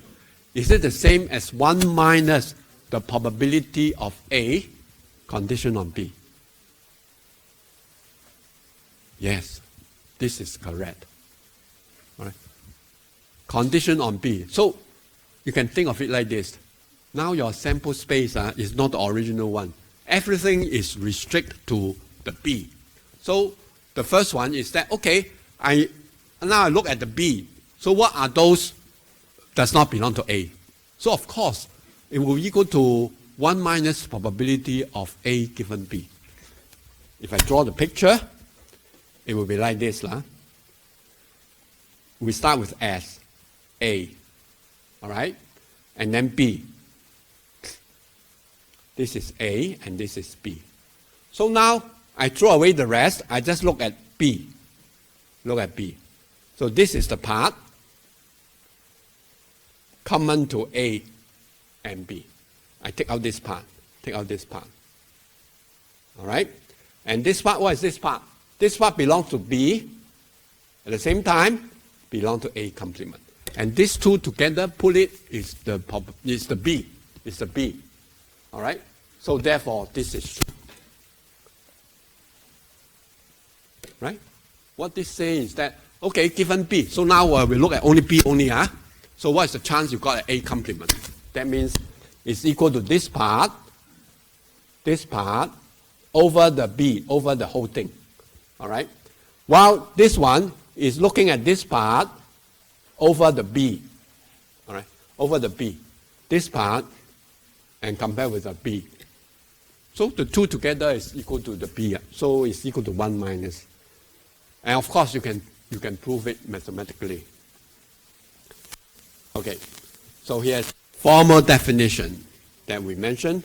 is it the same as 1 minus the probability of A, condition on B? Yes, this is correct. All right. Condition on B. So you can think of it like this. Now your sample space is not the original one. Everything is restricted to the B. So the first one is that, okay, now I look at the B. So what are those does not belong to A? So of course, it will equal to 1 minus probability of A given B. If I draw the picture, it will be like this. We start with S, A, all right? And then B. This is A and this is B. So now I throw away the rest. I just look at B. Look at B. So this is the part common to A and B. I take out this part. Take out this part. All right? And this part, what is this part? This part belongs to B. At the same time, belong to A complement. And these two together, put it, is the B. It's the B. All right? So therefore, this is true. Right? What this says is that, okay, given B, so now we look at only B only. So what is the chance you got an A complement? That means it's equal to this part, over the B, over the whole thing. All right? While this one is looking at this part over the B. All right? Over the B. This part and compare with the B. So the two together is equal to the B. So it's equal to 1 minus. And of course, you can prove it mathematically. Okay, so here's formal definition that we mentioned.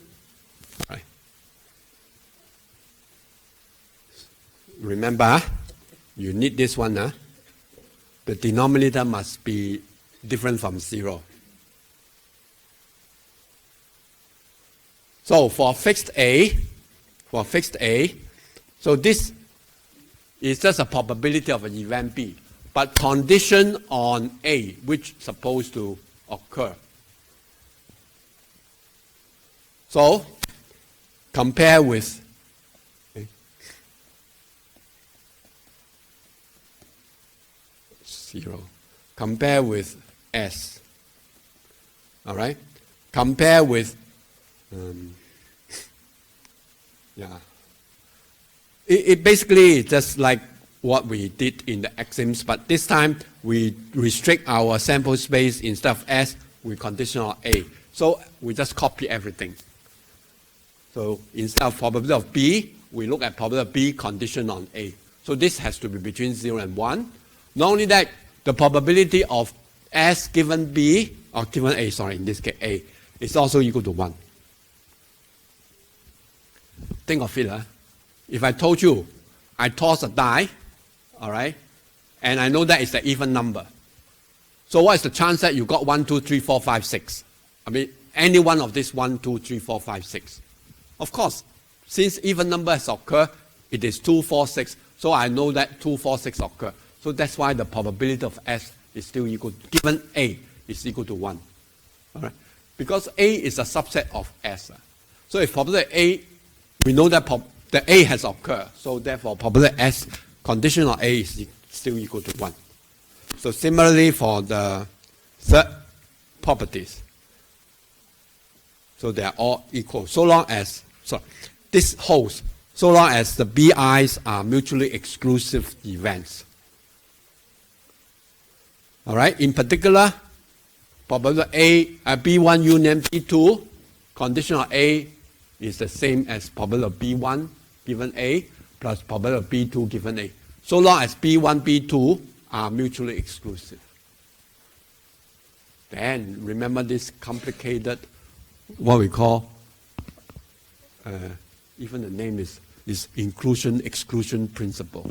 Right. Remember, you need this one. The denominator must be different from 0. So for fixed A, so this is just a probability of an event B, but condition on A, which is supposed to occur. So compare with 0. Compare with S. All right? Compare with, It basically is just like what we did in the axioms, but this time we restrict our sample space. Instead of S, we condition on A. So we just copy everything. So instead of probability of B, we look at probability of B condition on A. So this has to be between 0 and 1. Not only that, the probability of S given B, or given A, sorry, in this case A, is also equal to 1. Think of it, if I told you I toss a die, all right, and I know that it's an even number. So what is the chance that you got 1, 2, 3, 4, 5, 6? I mean, any one of these 1, 2, 3, 4, 5, 6. Of course, since even number has occurred, it is 2, 4, 6. So I know that 2, 4, 6 occur. So that's why the probability of S is still equal, given A is equal to 1. All right? Because A is a subset of S. So if probability A, we know that the A has occurred. So therefore, probability S condition on A is still equal to 1. So similarly for the third properties. So they are all equal. So long as, this holds, so long as the BIs are mutually exclusive events. All right. In particular, probability B1 union B2, condition of A is the same as probability of B1 given A plus probability of B2 given A. So long as B1, B2 are mutually exclusive. Then remember this complicated, what we call, even the name is inclusion-exclusion principle.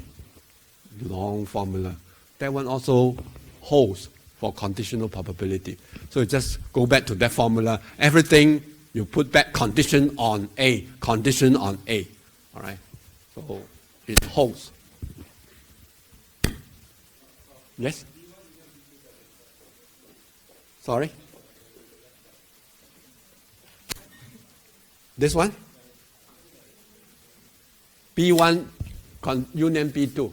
Long formula. That one also holds for conditional probability. So you just go back to that formula. Everything you put back condition on A, condition on A. All right? So it holds. Yes? Sorry? This one? B1 union B2.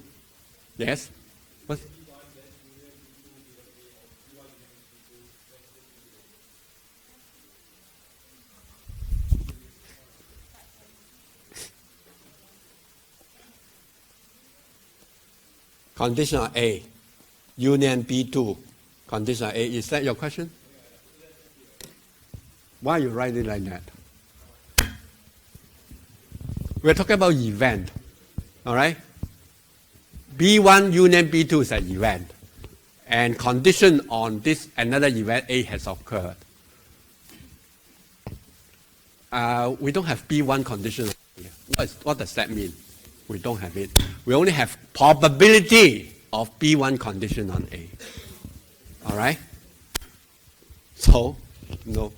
Yes? What? Condition A, union B2, condition A. Is that your question? Why you write it like that? We're talking about event, all right? B1 union B2 is an event, and condition on this another event A has occurred. We don't have B1 condition here. What does that mean? We don't have it. We only have probability of B1 condition on A. All right? So, no,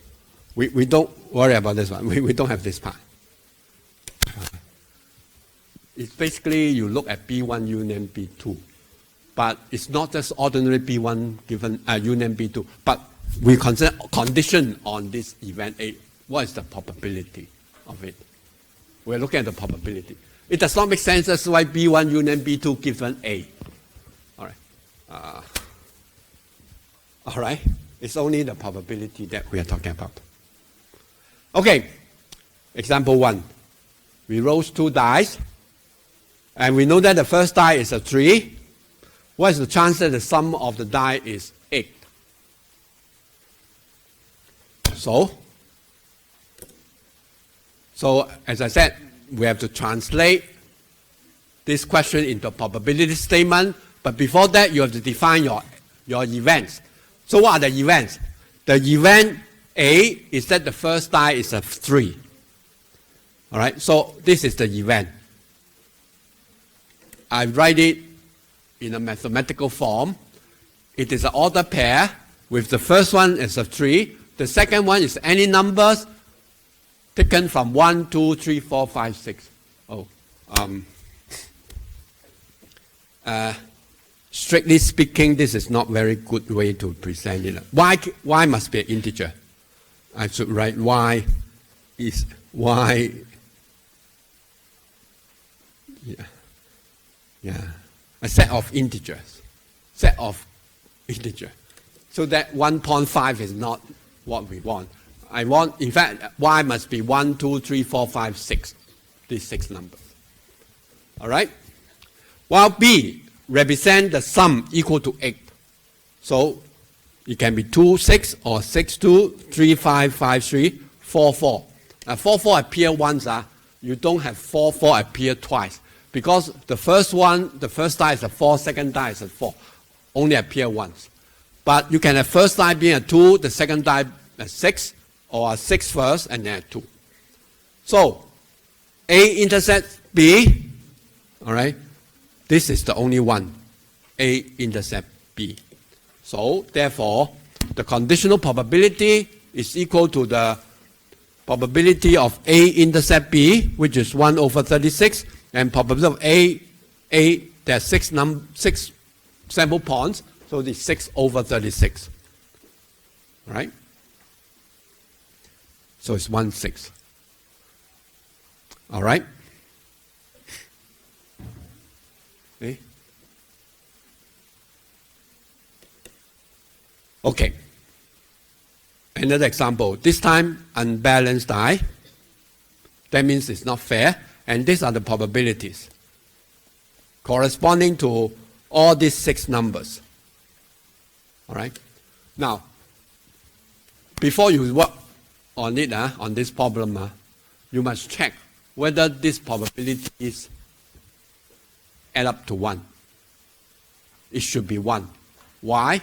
we don't worry about this one. We don't have this part. It's basically you look at B1 union B2. But it's not just ordinary B1 given union B2. But we consider condition on this event A. What is the probability of it? We're looking at the probability. It does not make sense. That's why B1 union B2 given A. All right. All right. It's only the probability that we are talking about. Okay. Example 1. We roll 2 dice. And we know that the first die is a 3. What is the chance that the sum of the die is 8? So as I said, we have to translate this question into a probability statement. But before that, you have to define your events. So what are the events? The event A is that the first die is a 3. All right, so this is the event. I write it in a mathematical form. It is an ordered pair. with the first one is a 3. The second one is any numbers taken from 1, 2, 3, 4, 5, 6. Strictly speaking, this is not very good way to present it. Y must be an integer. I should write y is y. A set of integers. So that 1.5 is not what we want. I want, in fact, y must be 1, 2, 3, 4, 5, 6. These 6 numbers. All right? While B represents the sum equal to 8. So it can be 2, 6 or 6, 2, 3, 5, 5, 3, 4, 4. 4, 4 appear once. You don't have 4, 4 appear twice. Because the first die is a 4, second die is a 4. Only appear once. But you can have first die being a 2, the second die a 6, or a 6 first and then a 2. So, A intersects B, all right? This is the only one. A intercept B. So, therefore, the conditional probability is equal to the probability of A intercept B, which is 1 over 36, and probability of A there are 6 sample points, so it's 6 over 36. Right? So it's 1/6. All right? Okay. Another example. This time, unbalanced die. That means it's not fair. And these are the probabilities corresponding to all these 6 numbers. All right? Now, before you work on it, on this problem, you must check whether these probabilities add up to 1. It should be 1. Why?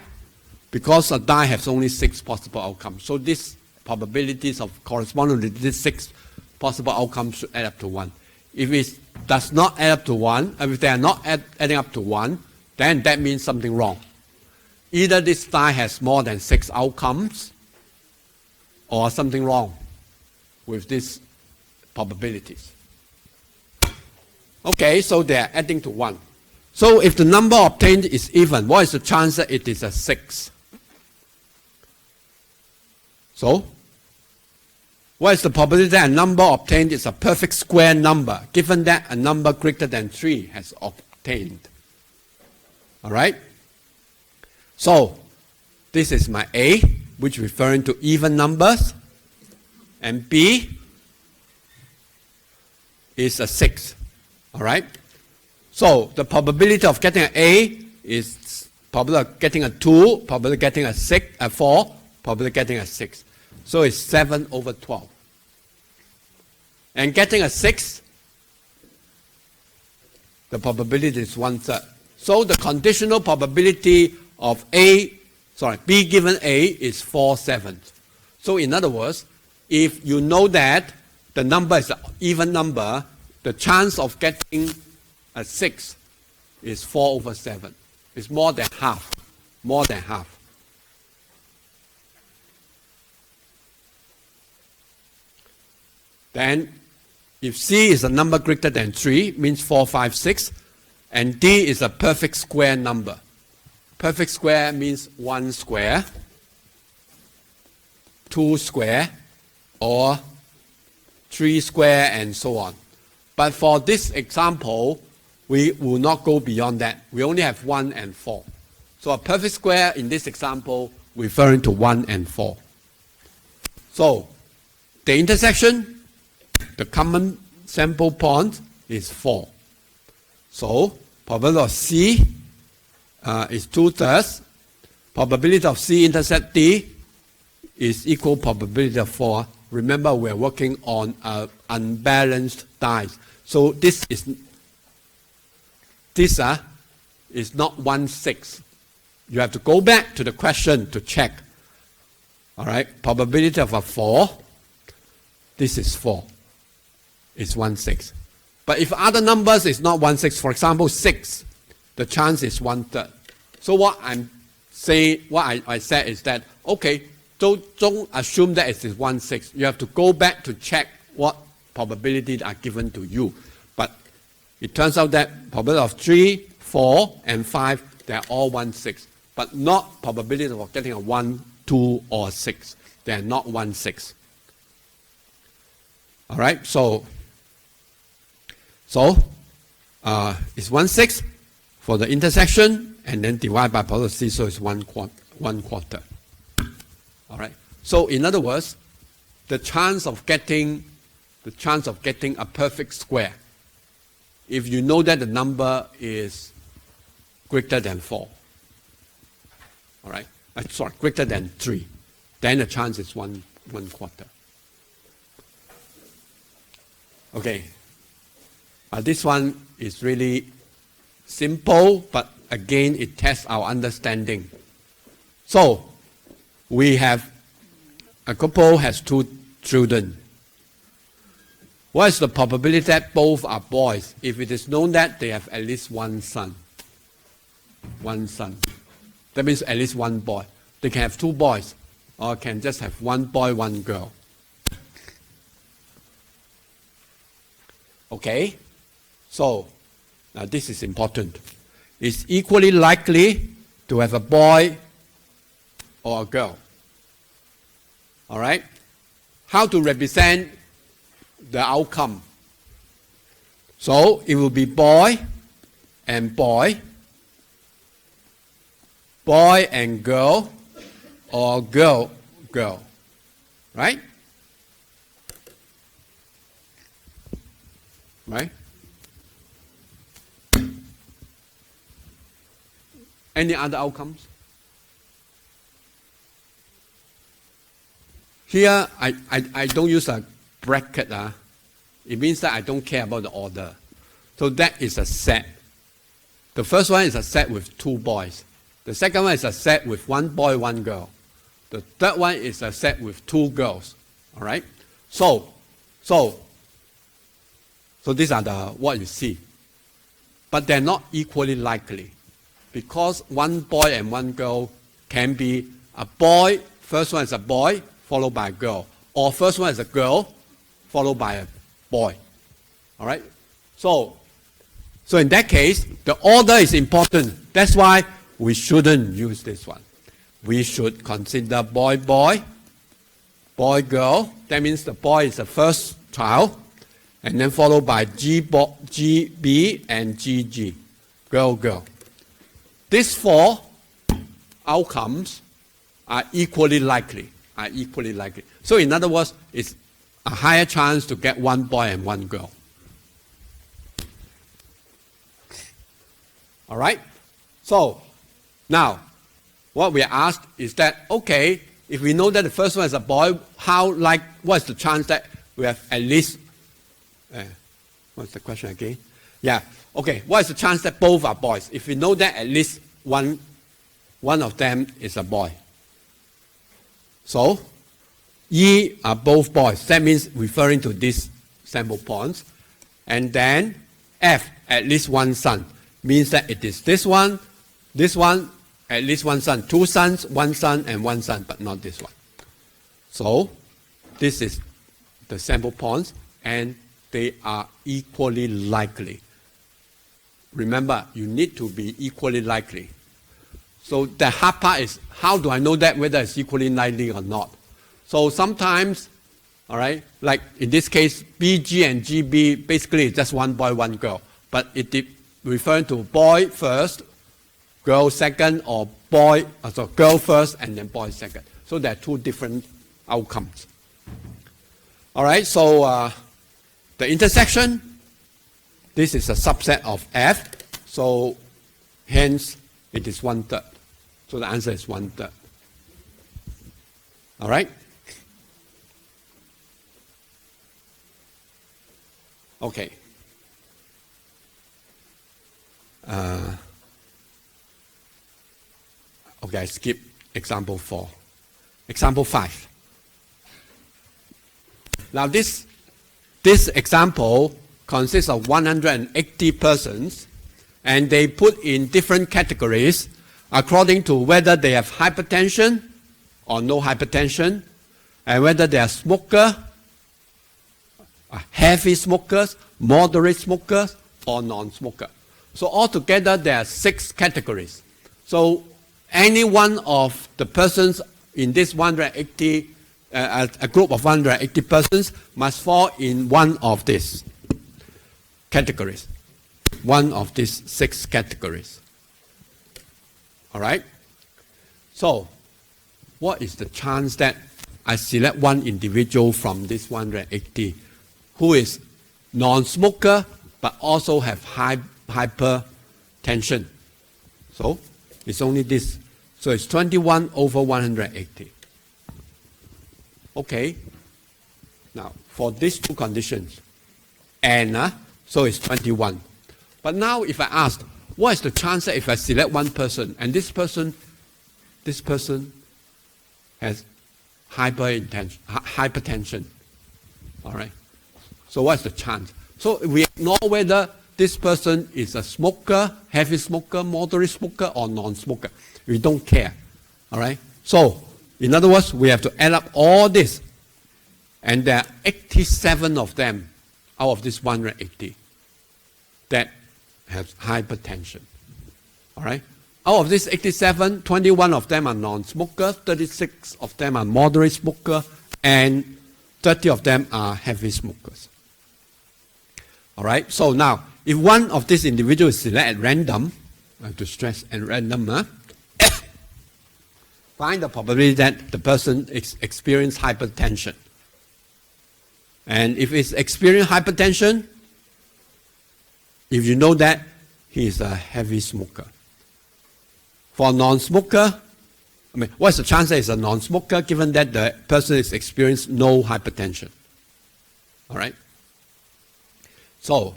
Because a die has only 6 possible outcomes. So these probabilities of corresponding to these 6 possible outcomes should add up to 1. If it does not add up to 1, if they are not adding up to 1, then that means something wrong. Either this die has more than 6 outcomes, or something wrong with these probabilities. Okay, so they are adding to 1. So if the number obtained is even, what is the chance that it is a 6? So, what is the probability that a number obtained is a perfect square number, given that a number greater than 3 has obtained? All right? So, this is my A, which is referring to even numbers, and B is a 6. All right? So, the probability of getting an A is probability of getting a 2, probability of getting a 6, a 4, probability of getting a 6. So, it's 7 over 12. And getting a 6, the probability is 1/3. So the conditional probability of B given A is 4/7. So in other words, if you know that the number is an even number, the chance of getting a 6 is 4 over 7. It's more than half. More than half. Then if C is a number greater than 3, means 4, 5, 6, and D is a perfect square number. Perfect square means 1 square, 2 square, or 3 square, and so on. But for this example, we will not go beyond that. We only have 1 and 4. So a perfect square in this example referring to 1 and 4. So the intersection, the common sample point is 4. So probability of C is 2/3. Probability of C intercept D is equal probability of 4. Remember, we're working on unbalanced dies. So this is not 1/6. You have to go back to the question to check. All right, probability of a 4. This is 4. It's 1/6. But if other numbers is not 1/6, for example 6, the chance is 1/3. So what I'm say what I said is that, okay, don't assume that it is 1/6. You have to go back to check what probabilities are given to you. But it turns out that probability of 3, 4, and 5, they are all 1/6. But not probability of getting a 1, 2, or 6. They are not 1/6. All right, so it's 1/6 for the intersection, and then divide by probability, so it's one quarter. All right. So in other words, the chance of getting a perfect square, if you know that the number is greater than 4, all right, greater than 3, then the chance is one quarter. Okay. This one is really simple, but again, it tests our understanding. So, we have a couple has 2 children. What is the probability that both are boys? If it is known that they have at least one son. One son. That means at least one boy. They can have 2 boys, or can just have 1 boy, 1 girl. Okay? So, now this is important. It's equally likely to have a boy or a girl. All right? How to represent the outcome? So, it will be boy and boy, boy and girl, or girl, girl. Right? Right? Any other outcomes? Here, I don't use a bracket. It means that I don't care about the order. So that is a set. The first one is a set with 2 boys. The second one is a set with 1 boy, 1 girl. The third one is a set with 2 girls. All right? So these are what you see. But they're not equally likely, because 1 boy and 1 girl can be a boy, first one is a boy, followed by a girl. Or first one is a girl, followed by a boy. All right? So in that case, the order is important. That's why we shouldn't use this one. We should consider boy, boy, boy, girl. That means the boy is the first child, and then followed by GB and GG, girl, girl. These 4 outcomes are equally likely. So in other words, it's a higher chance to get 1 boy and 1 girl. All right? So now, what we are asked is that, okay, if we know that the first one is a boy, what's the chance that we have at least, what's the question again? Yeah, okay, what is the chance that both are boys? If we know that at least one of them is a boy. So, E are both boys. That means referring to these sample points. And then F, at least 1 son, means that it is this one, at least 1 son. 2 sons, 1 son, and 1 son, but not this one. So, this is the sample points, and they are equally likely. Remember, you need to be equally likely. So the hard part is, how do I know that whether it's equally likely or not? So sometimes, all right, like in this case, BG and GB, basically it's just 1 boy, 1 girl. But it referring to boy first, girl second, or girl first and then boy second. So there are 2 different outcomes. All right, so the intersection, this is a subset of F, so hence it is 1/3. So the answer is 1/3. All right? Okay. Okay, I skip example 4. Example 5. Now this example consists of 180 persons, and they put in different categories according to whether they have hypertension or no hypertension, and whether they are smoker, heavy smokers, moderate smokers, or non-smoker. So altogether there are 6 categories. So any one of the persons in this 180, a group of 180 persons must fall in one of these categories. One of these 6 categories. All right? So, what is the chance that I select one individual from this 180 who is non-smoker but also have hypertension? So, it's only this. So, it's 21 over 180. Okay. Now, for these 2 conditions, and so it's 21. But now if I ask, what is the chance that if I select one person, and this person has hypertension, all right? So what's the chance? So we ignore whether this person is a smoker, heavy smoker, moderate smoker, or non-smoker. We don't care, all right? So, in other words, we have to add up all this, and there are 87 of them out of this 180 that have hypertension. All right? Out of these 87, 21 of them are non-smokers, 36 of them are moderate smokers, and 30 of them are heavy smokers. All right? So now, if one of these individuals is selected at random, I have to stress at random, find the probability that the person experiences hypertension. And if it's experiencing hypertension, if you know that, he is a heavy smoker. For a non-smoker, what's the chance that it's a non-smoker given that the person is experiencing no hypertension? All right? So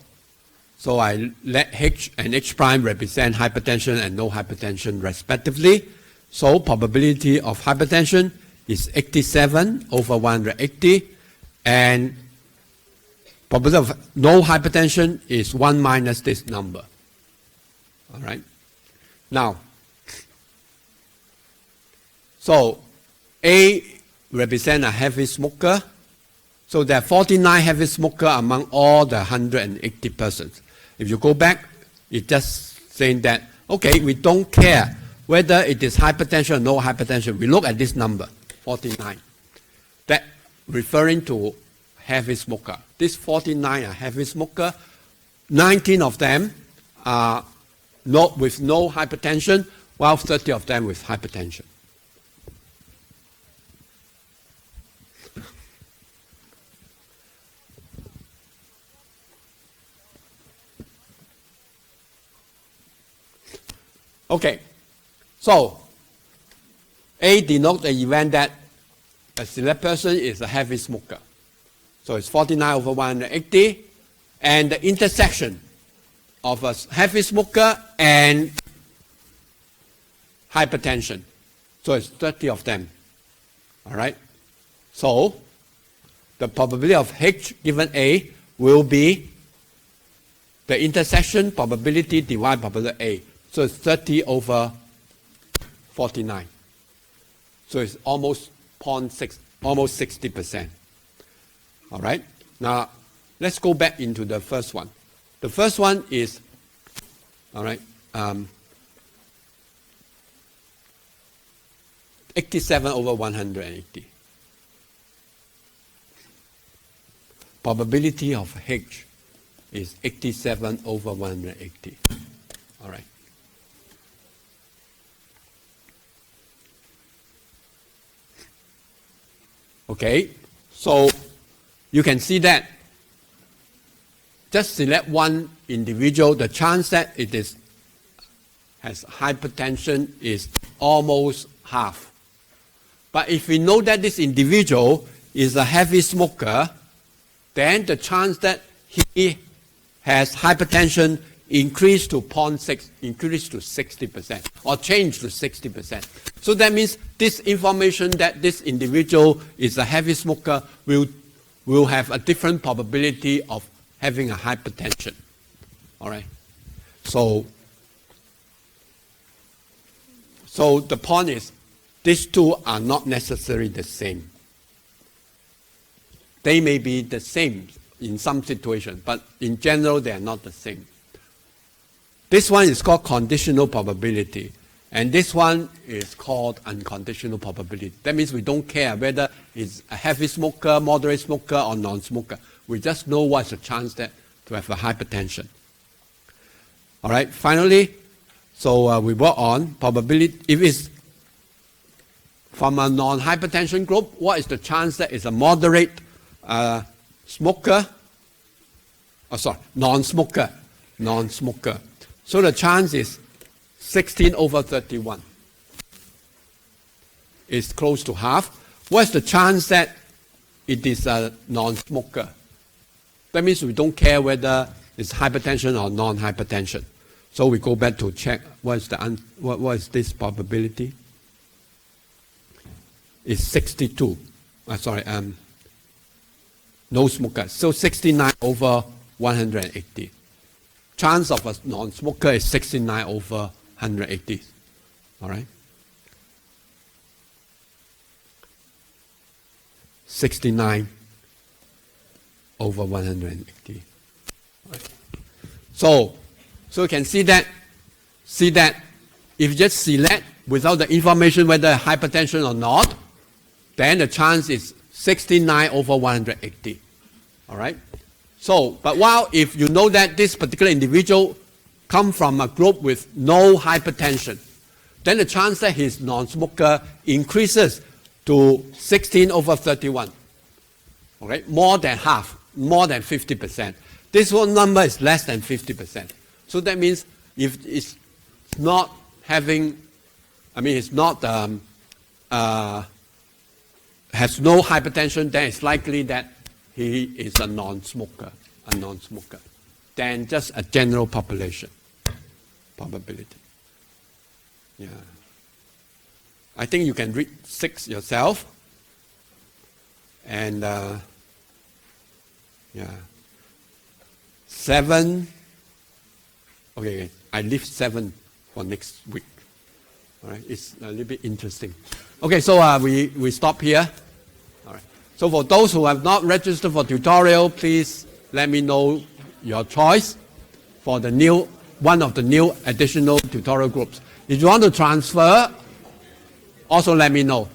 I let H and H prime represent hypertension and no hypertension respectively. So probability of hypertension is 87 over 180, and probability of no hypertension is 1 minus this number. All right? Now, so A represents a heavy smoker. So there are 49 heavy smokers among all the 180 persons. If you go back, it's just saying that, okay, we don't care whether it is hypertension or no hypertension. We look at this number, 49. That referring to heavy smoker. These 49 are heavy smoker. 19 of them are with no hypertension, while 30 of them with hypertension. Okay, so A denotes the event that a select person is a heavy smoker. So it's 49 over 180, and the intersection of a heavy smoker and hypertension. So it's 30 of them. All right? So the probability of H given A will be the intersection probability divided by probability A. So it's 30 over 49. So it's almost 0.6, almost 60%. All right? Now, let's go back into the first one. The first one is, all right, 87 over 180. Probability of H is 87 over 180. All right. Okay, so you can see that just select one individual, the chance that it has hypertension is almost half. But if we know that this individual is a heavy smoker, then the chance that he has hypertension increase to 0.6, increase to 60%, or change to 60%. So that means this information that this individual is a heavy smoker will have a different probability of having a hypertension. All right? So So the point is, these two are not necessarily the same. They may be the same in some situations, but in general, they are not the same. This one is called conditional probability, and this one is called unconditional probability. That means we don't care whether it's a heavy smoker, moderate smoker, or non-smoker. We just know what's the chance that to have a hypertension. All right, finally, so we work on probability. If it's from a non-hypertension group, what is the chance that it's a moderate smoker? Oh, sorry, non-smoker. Non-smoker. So the chance is 16/31. It's close to half. What's the chance that it is a non-smoker? That means we don't care whether it's hypertension or non-hypertension. So we go back to check what is this probability. It's 62. No smoker. So 69/180. Chance of a non-smoker is 69/180. All right? 69/180. Right. So you can see that if you just select without the information whether hypertension or not, then the chance is 69/180. All right? So, but while if you know that this particular individual come from a group with no hypertension, then the chance that he's non-smoker increases to 16/31. Okay? More than half, more than 50%. This one number is less than 50%. So that means if it's not having, it's not has no hypertension, then it's likely that he is a non-smoker, than just a general population probability. Yeah. I think you can read 6 yourself. And 7. Okay, I leave 7 for next week. All right, it's a little bit interesting. Okay, so we stop here. All right. So for those who have not registered for tutorial, please let me know your choice for the one of the new additional tutorial groups. If you want to transfer, also let me know.